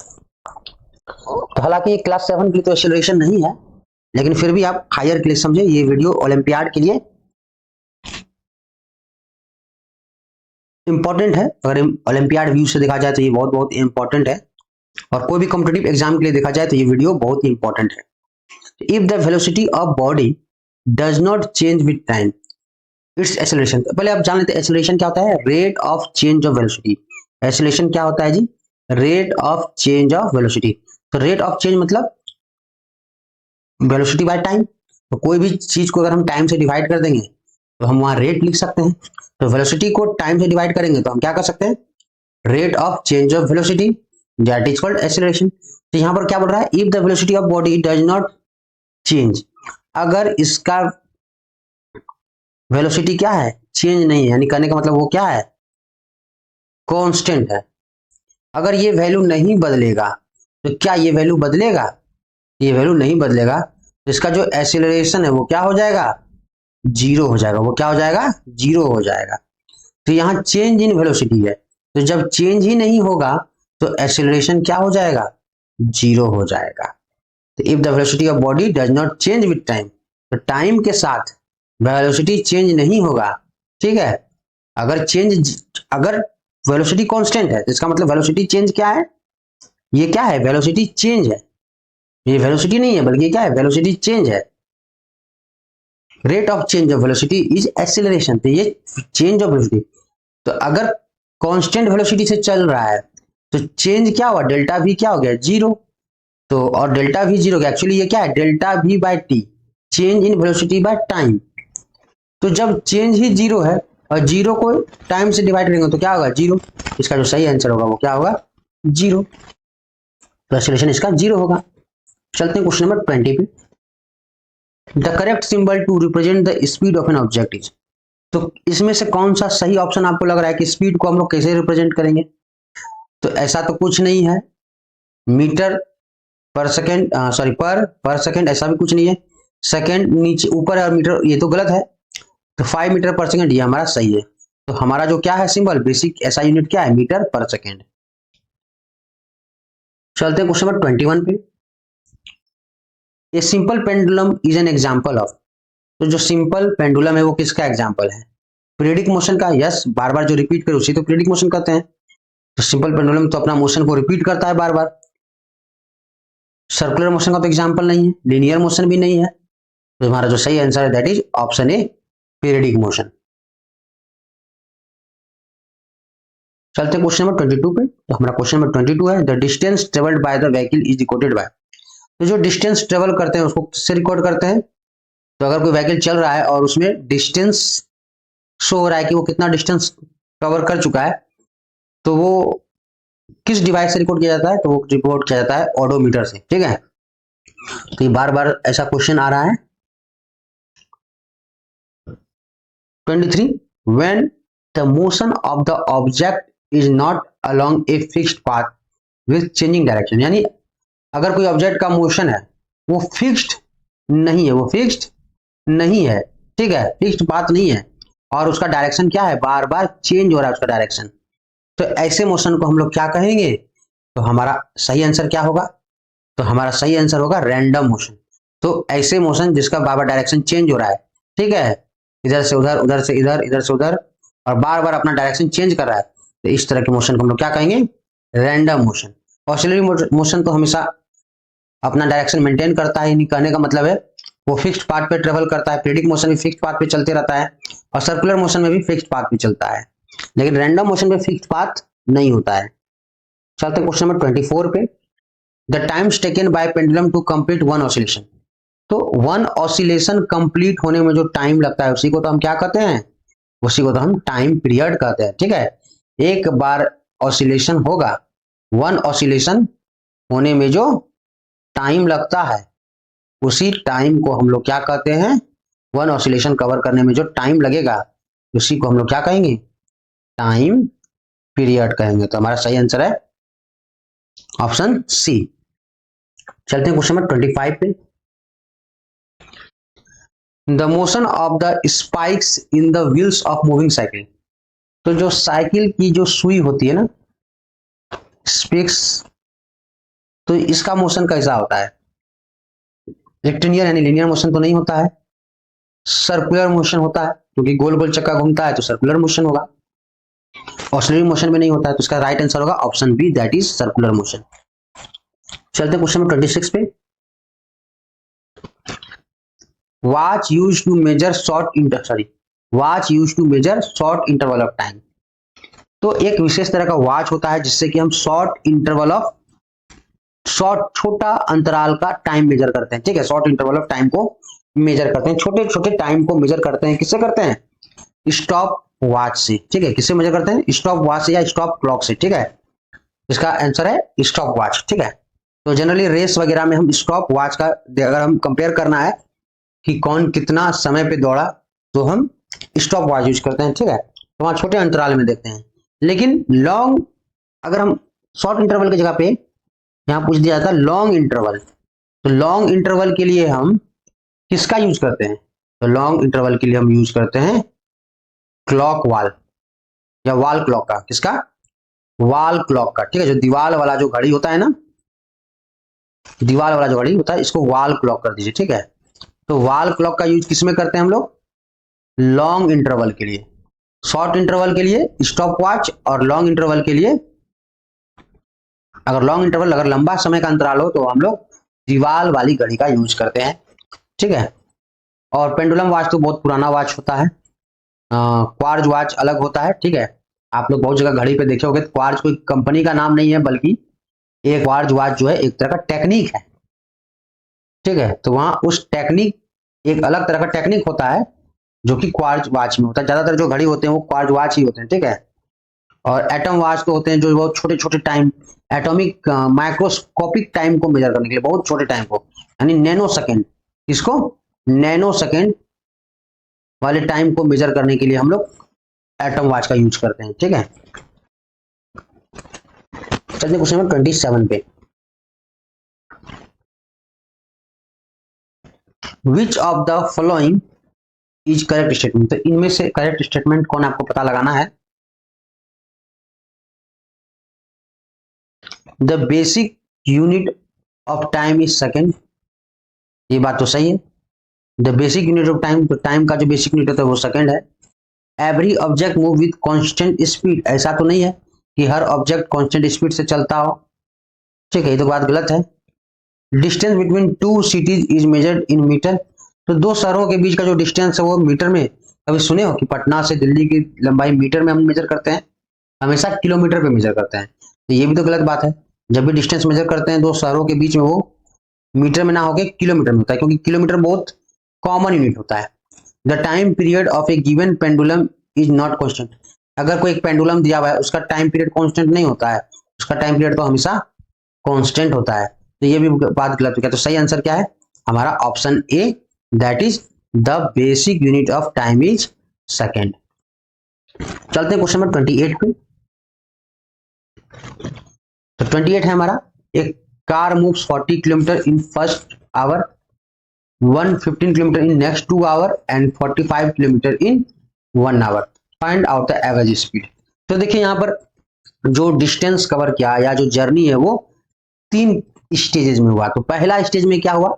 तो हालांकि ये क्लास 7 के लिए तो एक्सीलरेशन नहीं है, लेकिन फिर भी आप हायर के लिए समझे, ये वीडियो ओलंपियाड के लिए इंपॉर्टेंट है। अगर ओलंपियाड व्यू से देखा जाए तो ये बहुत बहुत इंपॉर्टेंट है, और कोई भी कॉम्पिटिटिव एग्जाम के लिए देखा जाए तो ये वीडियो बहुत ही इंपॉर्टेंट है। If the velocity of body does not change with time its acceleration. पहले आप जान लेते हैं एक्सेलरेशन क्या होता है, rate of change of velocity. Acceleration क्या होता है जी, rate of change of velocity. तो रेट ऑफ चेंज मतलब वेलोसिटी बाय टाइम। तो कोई भी चीज को अगर हम टाइम से डिवाइड कर देंगे तो हम वहां रेट लिख सकते हैं। तो वेलोसिटी को टाइम से डिवाइड करेंगे तो हम क्या कर सकते हैं, rate of change of velocity that is called acceleration. तो यहां पर क्या बोल रहा है, if the velocity of body does not change, अगर इसका वेलोसिटी क्या है, चेंज नहीं है, यानी कहने का मतलब वो क्या है, कांस्टेंट है। अगर ये वैल्यू नहीं बदलेगा तो क्या ये वैल्यू बदलेगा, ये वैल्यू नहीं बदलेगा, तो इसका जो एक्सेलरेशन है वो क्या हो जाएगा, जीरो हो जाएगा। वो क्या हो जाएगा, जीरो हो जाएगा। तो यहाँ चेंज इन वेलोसिटी है, तो जब चेंज ही नहीं होगा तो एक्सेलरेशन क्या हो जाएगा, जीरो हो जाएगा। तो if the velocity of body does not change with time, तो टाइम के साथ वेलोसिटी चेंज नहीं होगा। ठीक है, अगर वेलोसिटी कांस्टेंट है तो इसका मतलब वेलोसिटी चेंज क्या है, ये क्या है, वेलोसिटी चेंज है, ये वेलोसिटी नहीं है बल्कि क्या है, वेलोसिटी चेंज है। Rate of change of velocity is acceleration, तो ये चेंज ऑफ वेलोसिटी। तो अगर कांस्टेंट वेलोसिटी से चल रहा है तो चेंज क्या हुआ, डेल्टा वी क्या हो गया, जीरो। तो और डेल्टा वी जीरो, एक्चुअली ये क्या है, delta v by t, change in velocity by time. तो जब चेंज ही जीरो है और जीरो को टाइम से डिवाइड करेंगे तो क्या होगा, जीरो। इसका जो सही आंसर होगा वो क्या होगा, जीरो। तो एक्सेलरेशन इसका जीरो होगा। चलते हैं क्वेश्चन नंबर 20 पे। The correct symbol to represent the speed of an object is. तो इसमें से कौन सा सही ऑप्शन आपको लग रहा है कि स्पीड को हम लोग कैसे रिप्रेजेंट करेंगे? तो ऐसा तो कुछ नहीं है, मीटर पर सेकेंड, सॉरी पर सेकेंड, ऐसा भी कुछ नहीं है। सेकेंड नीचे ऊपर है और मीटर ये तो गलत है। तो 5 मीटर पर सेकेंड ये हमारा सही है। तो हमारा जो क्या है सिंबल, बेसिक ऐसा यूनिट क्या है, मीटर पर सेकेंड। चलते हैं क्वेश्चन नंबर 21 पे। ए simple pendulum is an example of. तो जो सिंपल पेंडुलम है वो किसका एग्जांपल है? पीरियडिक मोशन का। यस, बार बार जो रिपीट करे उसी तो पीरियडिक मोशन कहते हैं। तो सिंपल पेंडुलम तो अपना मोशन को रिपीट करता है बार बार। सर्कुलर मोशन का तो एग्जांपल नहीं है, लीनियर मोशन भी नहीं है। तो हमारा जो सही आंसर है that is option A, periodic motion. चलते हैं क्वेश्चन नंबर 22 पे। तो हमारा क्वेश्चन नंबर 22 है, the distance travelled by the vehicle is recorded by. तो जो डिस्टेंस ट्रेवल करते हैं उसको किससे रिकॉर्ड करते हैं? तो अगर कोई व्हीकल चल रहा है और उसमें डिस्टेंस शो हो रहा है कि वो कितना डिस्टेंस कवर कर चुका है, तो वो किस डिवाइस से रिकॉर्ड किया जाता है? तो वो रिकॉर्ड किया जाता है ओडोमीटर से। ठीक है, तो ये बार बार ऐसा क्वेश्चन आ रहा है। 23, when the motion of the object is not along a fixed path with changing direction. यानी अगर कोई ऑब्जेक्ट का मोशन है वो फिक्स्ड नहीं है, वो फिक्स्ड नहीं है, ठीक है, फिक्स्ड पाथ नहीं है, और उसका डायरेक्शन क्या है, बार बार चेंज हो रहा है उसका डायरेक्शन, तो ऐसे मोशन को हम लोग क्या कहेंगे? तो हमारा सही आंसर क्या होगा? तो हमारा सही आंसर होगा रैंडम मोशन। तो ऐसे मोशन जिसका बार बार डायरेक्शन चेंज हो रहा है, ठीक है, इधर से उधर, उधर से इधर, इधर से उधर, और बार बार अपना डायरेक्शन चेंज कर रहा है, तो इस तरह के मोशन को हम लोग क्या कहेंगे? Random motion. ऑसिलरी मोशन तो हमेशा अपना डायरेक्शन मेंटेन करता है, नहीं कहने का मतलब है वो फिक्स्ड पाथ पे ट्रेवल करता है। पीरियडिक मोशन भी फिक्स्ड पाथ पे चलते रहता है, और सर्कुलर मोशन में भी फिक्स्ड पाथ पे चलता है, लेकिन रैंडम मोशन में फिक्स्ड पाथ नहीं होता है। चलते क्वेश्चन नंबर 24 पे। The times taken by pendulum to complete one oscillation. तो वन ऑसिलेशन कंप्लीट होने में जो टाइम लगता है उसी को तो हम क्या कहते हैं? उसी को तो हम टाइम पीरियड कहते हैं। ठीक है, एक बार ऑसिलेशन होगा, वन ऑसिलेशन होने में जो टाइम लगता है उसी टाइम को हम लोग क्या कहते हैं? वन ऑसिलेशन कवर करने में जो टाइम लगेगा उसी को हम लोग क्या कहेंगे? टाइम पीरियड कहेंगे। तो हमारा सही आंसर है ऑप्शन सी। चलते हैं क्वेश्चन नंबर 25 पे। The motion of the spikes in the wheels of moving cycle. तो जो साइकिल की जो सुई होती है ना, स्पिक्स, तो इसका मोशन कैसा होता है? रेक्टिलिनियर यानी लीनियर मोशन तो नहीं होता है, सर्कुलर मोशन होता है, क्योंकि गोल गोल चक्का घूमता है तो सर्कुलर मोशन होगा। ऑसिलरी मोशन में नहीं होता है, तो इसका राइट आंसर होगा option B, that is circular motion. चलते क्वेश्चन नंबर 26 पे। Watch use to measure short interval of time. तो एक विशेष तरह का वॉच होता है जिससे कि हम छोटा अंतराल का टाइम मेजर करते हैं। ठीक है, शॉर्ट इंटरवल ऑफ टाइम को मेजर करते हैं, छोटे छोटे टाइम को मेजर करते हैं। किससे करते हैं? स्टॉप वॉच से। ठीक है, किससे मेजर करते हैं? स्टॉप वॉच से या स्टॉप क्लॉक से। ठीक है, इसका आंसर है स्टॉप वॉच। ठीक है, तो जनरली रेस वगैरह में हम स्टॉप वॉच का अगर हम कंपेयर करना है कि कौन कितना समय पे दौड़ा तो हम स्टॉप वॉच यूज करते हैं। ठीक है, तो वहां छोटे अंतराल में देखते हैं, लेकिन लॉन्ग, अगर हम शॉर्ट इंटरवल की जगह पे यहाँ पूछ दिया जाता है लॉन्ग इंटरवल, तो लॉन्ग इंटरवल के लिए हम किसका यूज करते हैं? तो लॉन्ग इंटरवल के लिए हम यूज करते हैं क्लॉक वाल या वाल क्लॉक का। किसका? वाल क्लॉक का। ठीक है, जो दीवार वाला जो घड़ी होता है ना, दीवार वाला जो घड़ी होता है इसको वाल क्लॉक कर दीजिए। ठीक है, तो वाल क्लॉक का यूज किसमें करते हैं हम लोग? लॉन्ग इंटरवल के लिए। शॉर्ट इंटरवल के लिए स्टॉप वॉच, और लॉन्ग इंटरवल के लिए, अगर लंबा समय का अंतराल हो तो हम लोग दीवार वाली घड़ी का यूज करते हैं। ठीक है, और पेंडुलम वॉच तो बहुत पुराना वॉच होता है, क्वार्ज वॉच अलग होता है। ठीक है, आप लोग बहुत जगह घड़ी पे देखे होंगे, क्वार्ज कोई कंपनी का नाम नहीं है, बल्कि एक क्वार्ज वॉच जो है एक तरह का टेक्निक है। ठीक है, तो वहां उस टेक्निक, एक अलग तरह का टेक्निक होता है जो कि क्वार्ज वॉच में होता है। ज्यादातर जो घड़ी होते हैं वो क्वार्ज वॉच ही होते हैं। ठीक है, और एटम वॉच तो होते हैं जो बहुत छोटे छोटे टाइम, एटॉमिक माइक्रोस्कोपिक टाइम को मेजर करने के लिए, बहुत छोटे टाइम को, यानी नैनो सेकेंड। इसको नैनो सेकेंड वाले टाइम को मेजर करने के लिए हम लोग एटम वॉच का यूज करते हैं। ठीक है, चलिए क्वेश्चन नंबर 27 पे, which of the following is correct statement. तो इनमें से करेक्ट स्टेटमेंट कौन, आपको पता लगाना है। The basic unit of time is second, ये बात तो सही है। The basic unit of time, तो टाइम का जो बेसिक यूनिट होता है वो सेकेंड है। Every object move with constant speed, ऐसा तो नहीं है कि हर ऑब्जेक्ट कांस्टेंट स्पीड से चलता हो। ठीक है, ये तो बात गलत है। Distance between two cities is measured in metre, तो दो शहरों के बीच का जो डिस्टेंस है वो मीटर में, कभी सुने हो कि पटना से दिल्ली की लंबाई मीटर में हम मेजर करते हैं, हमेशा किलोमीटर पे मेजर करते हैं। तो ये भी तो गलत बात है। जब भी डिस्टेंस मेजर करते हैं दो शहरों के बीच में, वो मीटर में ना होकर किलोमीटर में होता है, क्योंकि किलोमीटर बहुत कॉमन यूनिट होता है। The time period of a given pendulum is not constant, अगर कोई एक पेंडुलम दिया हुआ है उसका टाइम पीरियड कॉन्स्टेंट नहीं होता है, उसका टाइम पीरियड तो हमेशा कॉन्स्टेंट होता है। तो ये भी बात गलत हो गया। तो सही आंसर क्या है हमारा option A, that is the basic unit of time is second. चलते हैं क्वेश्चन नंबर 28 पे। तो 28 है हमारा, एक car moves 40 kilometre in first hour, 115 kilometre in next 2 hour and 45 kilometre in 1 hour, find out the average speed. तो देखिए यहाँ पर जो डिस्टेंस कवर किया या जो जर्नी है वो 3 स्टेजेस में हुआ। तो पहला स्टेज में क्या हुआ,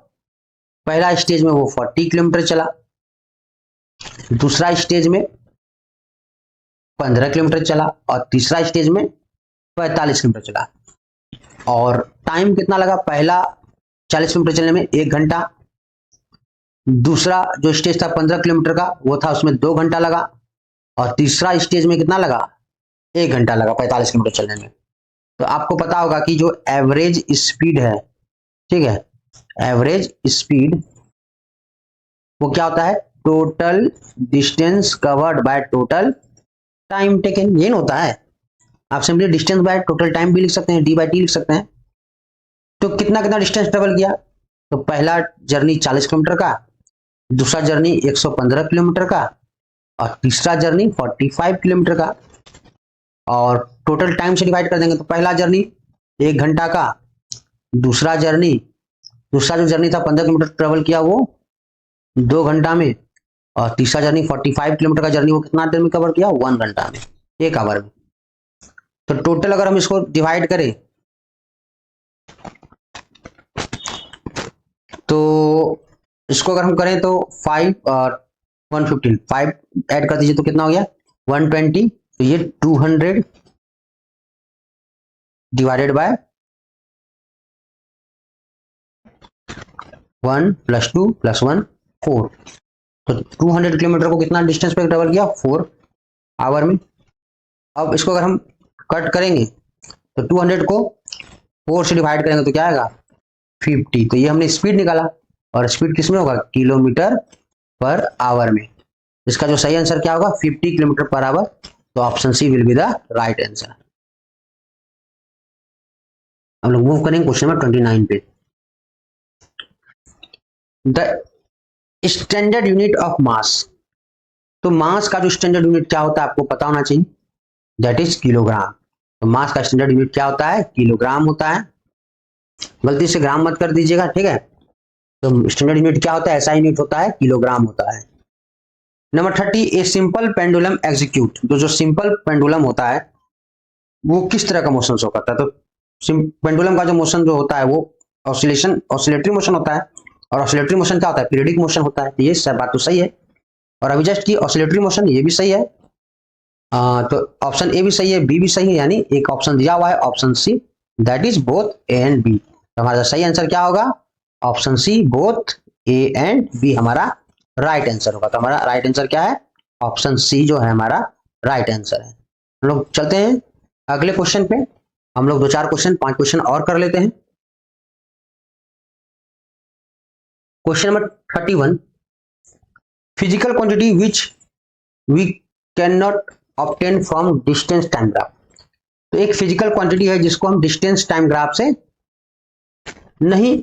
पहला स्टेज में वो 40 किलोमीटर चला, दूसरा स्टेज में 15 किलोमीटर चला और तीसरा स्टेज में 45 किलोमीटर चला। और टाइम कितना लगा, पहला 40 किलोमीटर चलने में 1 घंटा, दूसरा जो स्टेज था 15 किलोमीटर का वो था, उसमें 2 घंटा लगा, और तीसरा स्टेज में कितना लगा, 1 घंटा लगा 45 किलोमीटर चलने में। तो आपको पता होगा कि जो एवरेज स्पीड है, ठीक है, एवरेज स्पीड वो क्या होता है, total distance covered by total time taken, ये होता है। आप simply distance by total time भी लिख सकते हैं, डी बाय टी लिख सकते हैं। तो कितना कितना डिस्टेंस ट्रेवल किया, तो पहला जर्नी 40 किलोमीटर का, दूसरा जर्नी 115 किलोमीटर का, और तीसरा जर्नी 45 किलोमीटर का। और टोटल टाइम से डिवाइड कर देंगे तो पहला जर्नी 1 घंटा का, दूसरा जो जर्नी था 15 किलोमीटर ट्रेवल किया वो 2 घंटा में, और तीसरा जर्नी 45 किलोमीटर का जर्नी वो कितना देर में कवर किया, 1 घंटा में, 1 आवर में। तो टोटल अगर हम इसको डिवाइड करें तो इसको अगर हम करें तो 5 और 115, 5 ऐड कर दीजिए तो कितना हो गया 120। तो ये 200 डिवाइडेड बाय 1 + 2 + 1 4। तो 200 किलोमीटर को कितना डिस्टेंस पे ट्रेवल किया, 4 आवर में। अब इसको अगर हम कट करेंगे तो 200 को 4 से डिवाइड करेंगे तो क्या आएगा 50। तो ये हमने स्पीड निकाला, और स्पीड किस में होगा, किलोमीटर पर आवर में। इसका जो सही आंसर क्या होगा 50 किलोमीटर पर आवर। तो option C will be the right answer. हम लोग मूव करेंगे क्वेश्चन नंबर 29 पे। The standard unit of mass, तो मास का जो स्टैंडर्ड यूनिट क्या होता है आपको पता होना चाहिए, दैट इज किलोग्राम। तो मास का स्टैंडर्ड यूनिट क्या होता है, किलोग्राम होता है। गलती से ग्राम मत कर दीजिएगा, ठीक है। तो स्टैंडर्ड यूनिट क्या होता है, ऐसा यूनिट होता है किलोग्राम होता है। नंबर 30, ए सिंपल पेंडुलम एग्जीक्यूट, तो जो सिंपल पेंडुलम होता है वो किस तरह का मोशन शो करता है। तो पेंडुलम का जो मोशन जो होता है वो ऑसिलेटरी मोशन होता है, और ऑसिलेटरी मोशन क्या होता है, पीरियडिक मोशन होता है। ये सब बात तो सही है, और अभी जस्ट की ऑसिलेटरी मोशन ये भी सही है। तो ऑप्शन ए भी सही है, बी भी सही है, यानी एक ऑप्शन दिया हुआ है option C, that is both A and B. तो हमारा सही आंसर क्या होगा, option C, both A and B हमारा राइट आंसर होगा। तो हमारा राइट आंसर क्या है, ऑप्शन सी जो है हमारा राइट आंसर है। हम लोग चलते हैं अगले क्वेश्चन पे। हम लोग 2-4 क्वेश्चन 5 क्वेश्चन और कर लेते हैं। Question number 31, physical quantity which we can not obtain from distance time graph. तो एक फिजिकल क्वांटिटी है जिसको हम डिस्टेंस टाइम ग्राफ से नहीं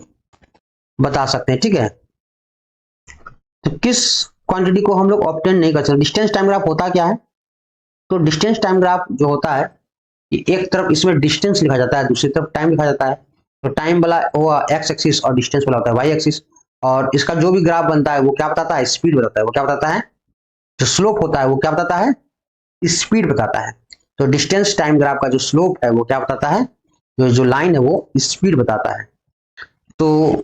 बता सकते, ठीक है। तो किस क्वांटिटी को हम लोग ऑब्टेन नहीं कर सकते। डिस्टेंस टाइम ग्राफ होता क्या है, तो डिस्टेंस टाइम ग्राफ जो होता है कि एक तरफ इसमें डिस्टेंस लिखा जाता है, दूसरी तरफ टाइम लिखा जाता है। तो टाइम वाला हुआ एक्स एक्सिस और डिस्टेंस वाला होता है वाई एक्सिस, और इसका जो भी ग्राफ बनता है वो क्या बताता है, स्पीड बताता है। वो क्या बताता है, जो स्लोप होता है वो क्या बताता है, स्पीड बताता है। तो डिस्टेंस टाइम ग्राफ का जो स्लोप है वो क्या बताता है, जो लाइन है वो स्पीड बताता है। तो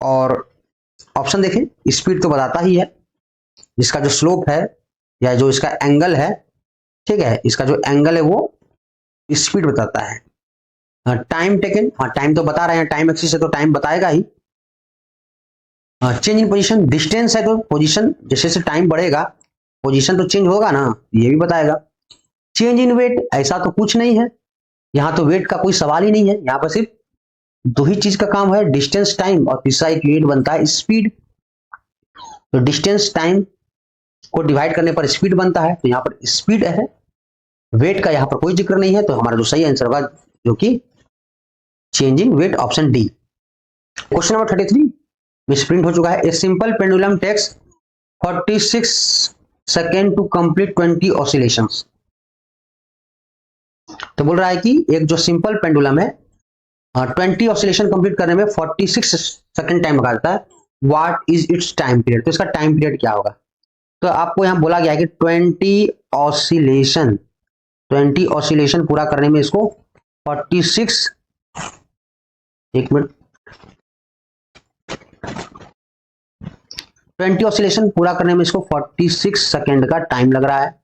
और ऑप्शन देखें, स्पीड तो बताता ही है, जिसका जो स्लोप है या जो इसका एंगल है, ठीक है, इसका जो एंगल है वो स्पीड बताता है। टाइम टेकन, हाँ टाइम तो बता रहे हैं, टाइम एक्सिस है तो टाइम बताएगा ही। चेंज इन पोजीशन, डिस्टेंस है तो पोजीशन, जैसे जैसे टाइम बढ़ेगा पोजीशन तो चेंज होगा ना, ये भी बताएगा। चेंज इन वेट, ऐसा तो कुछ नहीं है, यहाँ तो वेट का कोई सवाल ही नहीं है, यहाँ पर सिर्फ दो ही चीज का काम है, डिस्टेंस टाइम, और तीसरा एक यूनिट बनता है स्पीड। तो डिस्टेंस टाइम को डिवाइड करने पर स्पीड बनता है, तो यहाँ पर स्पीड है, वेट का यहाँ पर कोई जिक्र नहीं है। तो हमारा जो सही आंसर होगा जो कि change in weight, option D. Question number 33 misprint हो चुका है। A simple pendulum takes 46 second to complete 20 oscillations. तो बोल रहा है कि एक जो सिंपल पेंडुलम है 20 ऑसिलेशन कंप्लीट करने में 46 सेकेंड टाइम लगा देता है। What is it's time period, तो इसका टाइम पीरियड क्या होगा। तो आपको यहां बोला गया है कि 20 ऑसिलेशन पूरा करने में इसको 46, एक मिनट, 20 ऑसिलेशन पूरा करने में इसको 46 सेकेंड का टाइम लग रहा है।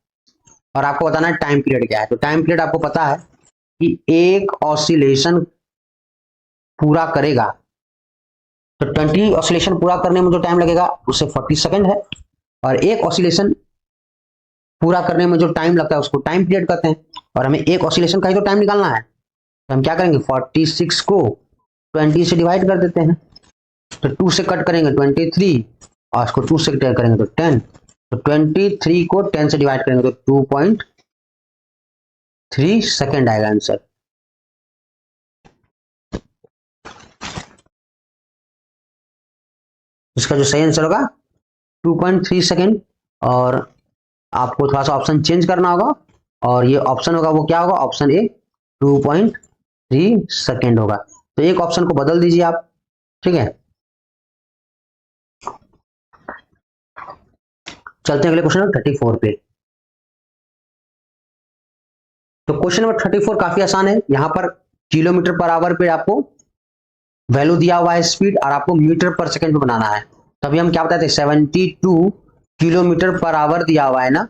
और आपको बताना है टाइम पीरियड क्या है। तो टाइम पीरियड आपको पता है कि एक ऑसिलेशन पूरा करेगा, तो 20 ऑसिलेशन पूरा करने में जो टाइम लगेगा उससे 40 सेकेंड है, और एक ऑसिलेशन पूरा करने में जो टाइम लगता है उसको टाइम पीरियड कहते हैं। और हमें एक ऑसिलेशन का ही तो टाइम निकालना है, तो हम क्या करेंगे, 46 को 20 से डिवाइड कर देते हैं, तो 2 से कट करेंगे 23, और इसको 2 से कट करेंगे तो 10, तो 23 को 10 से डिवाइड करेंगे तो 2.3 सेकेंड आएगा आंसर। इसका जो सही आंसर होगा 2.3 सेकेंड। और आपको थोड़ा सा ऑप्शन चेंज करना होगा, और ये ऑप्शन होगा वो क्या होगा, ऑप्शन ए 2.3 सेकेंड होगा। तो एक ऑप्शन को बदल दीजिए आप, ठीक है। चलते हैं अगले क्वेश्चन नंबर 34 पे। तो क्वेश्चन नंबर 34 काफी आसान है। यहां पर किलोमीटर पर आवर पे आपको वैल्यू दिया हुआ है स्पीड, और आपको मीटर पर सेकंड पे बनाना है। तभी हम क्या बताते हैं, 72 किलोमीटर पर आवर दिया हुआ है ना,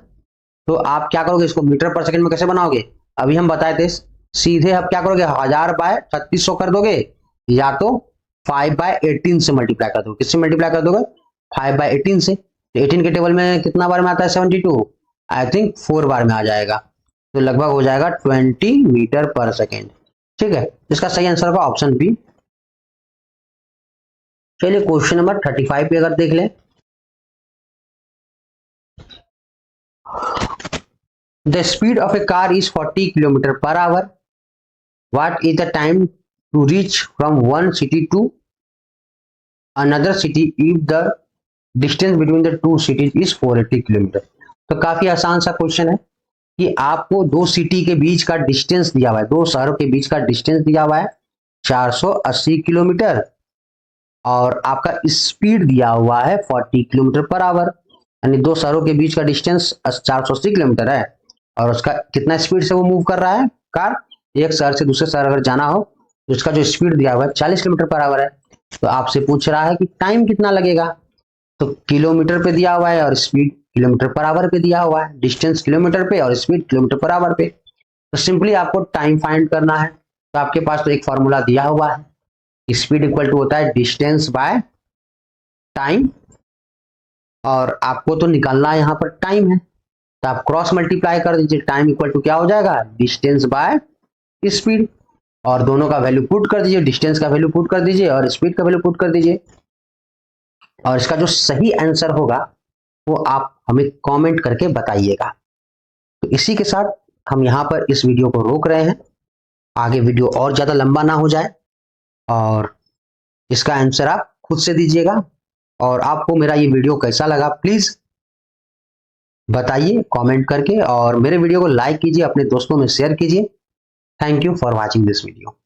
तो आप क्या करोगे, इसको मीटर पर सेकंड में कैसे बनाओगे। अभी हम बताए थे, सीधे आप क्या करोगे, 1000/3600 कर दोगे, या तो 5/18 से मल्टीप्लाई कर दोगे। किससे मल्टीप्लाई कर दोगे, 5/18 से। 18 के टेबल में कितना बार में आता है, 72, आई थिंक 4 बार में आ जाएगा, तो लगभग हो जाएगा 20 मीटर पर सेकेंड, ठीक है। इसका सही आंसर होगा ऑप्शन बी। चलिए क्वेश्चन नंबर 35 पे अगर देख लें, the speed of a car is 40 kilometre per hour. What is the time to reach from one city to another city if the distance between the two cities is 480 kilometre. तो काफी आसान सा question है कि आपको दो city के बीच का डिस्टेंस दिया हुआ है, दो शहरों के बीच का डिस्टेंस दिया हुआ है 480 किलोमीटर, और आपका स्पीड दिया हुआ है 40 किलोमीटर पर आवर। यानी दो शहरों के बीच का डिस्टेंस 480 किलोमीटर है, और उसका कितना स्पीड से वो मूव कर रहा है कार, एक शहर से दूसरे शहर अगर जाना हो तो उसका जो स्पीड दिया हुआ है 40 किलोमीटर पर आवर है। तो आपसे पूछ रहा है कि टाइम कितना लगेगा, तो किलोमीटर पे दिया हुआ है और स्पीड किलोमीटर पर आवर पे दिया हुआ है, डिस्टेंस किलोमीटर पे और स्पीड किलोमीटर पर आवर पे। तो सिंपली आपको टाइम फाइंड करना है। तो आपके पास तो एक फॉर्मूला दिया हुआ है, स्पीड इक्वल टू होता है डिस्टेंस बाय टाइम, और आपको तो निकालना है यहाँ पर टाइम है, तो आप क्रॉस मल्टीप्लाई कर दीजिए, टाइम इक्वल टू क्या हो जाएगा, डिस्टेंस बाय स्पीड, और दोनों का वैल्यू पुट कर दीजिए, डिस्टेंस का वैल्यू पुट कर दीजिए और स्पीड का वैल्यू पुट कर दीजिए, और इसका जो सही आंसर होगा वो आप हमें कमेंट करके बताइएगा। तो इसी के साथ हम यहाँ पर इस वीडियो को रोक रहे हैं, आगे वीडियो और ज्यादा लंबा ना हो जाए, और इसका आंसर आप खुद से दीजिएगा। और आपको मेरा ये वीडियो कैसा लगा प्लीज बताइए कमेंट करके, और मेरे वीडियो को लाइक कीजिए, अपने दोस्तों में शेयर कीजिए। Thank you for watching this video.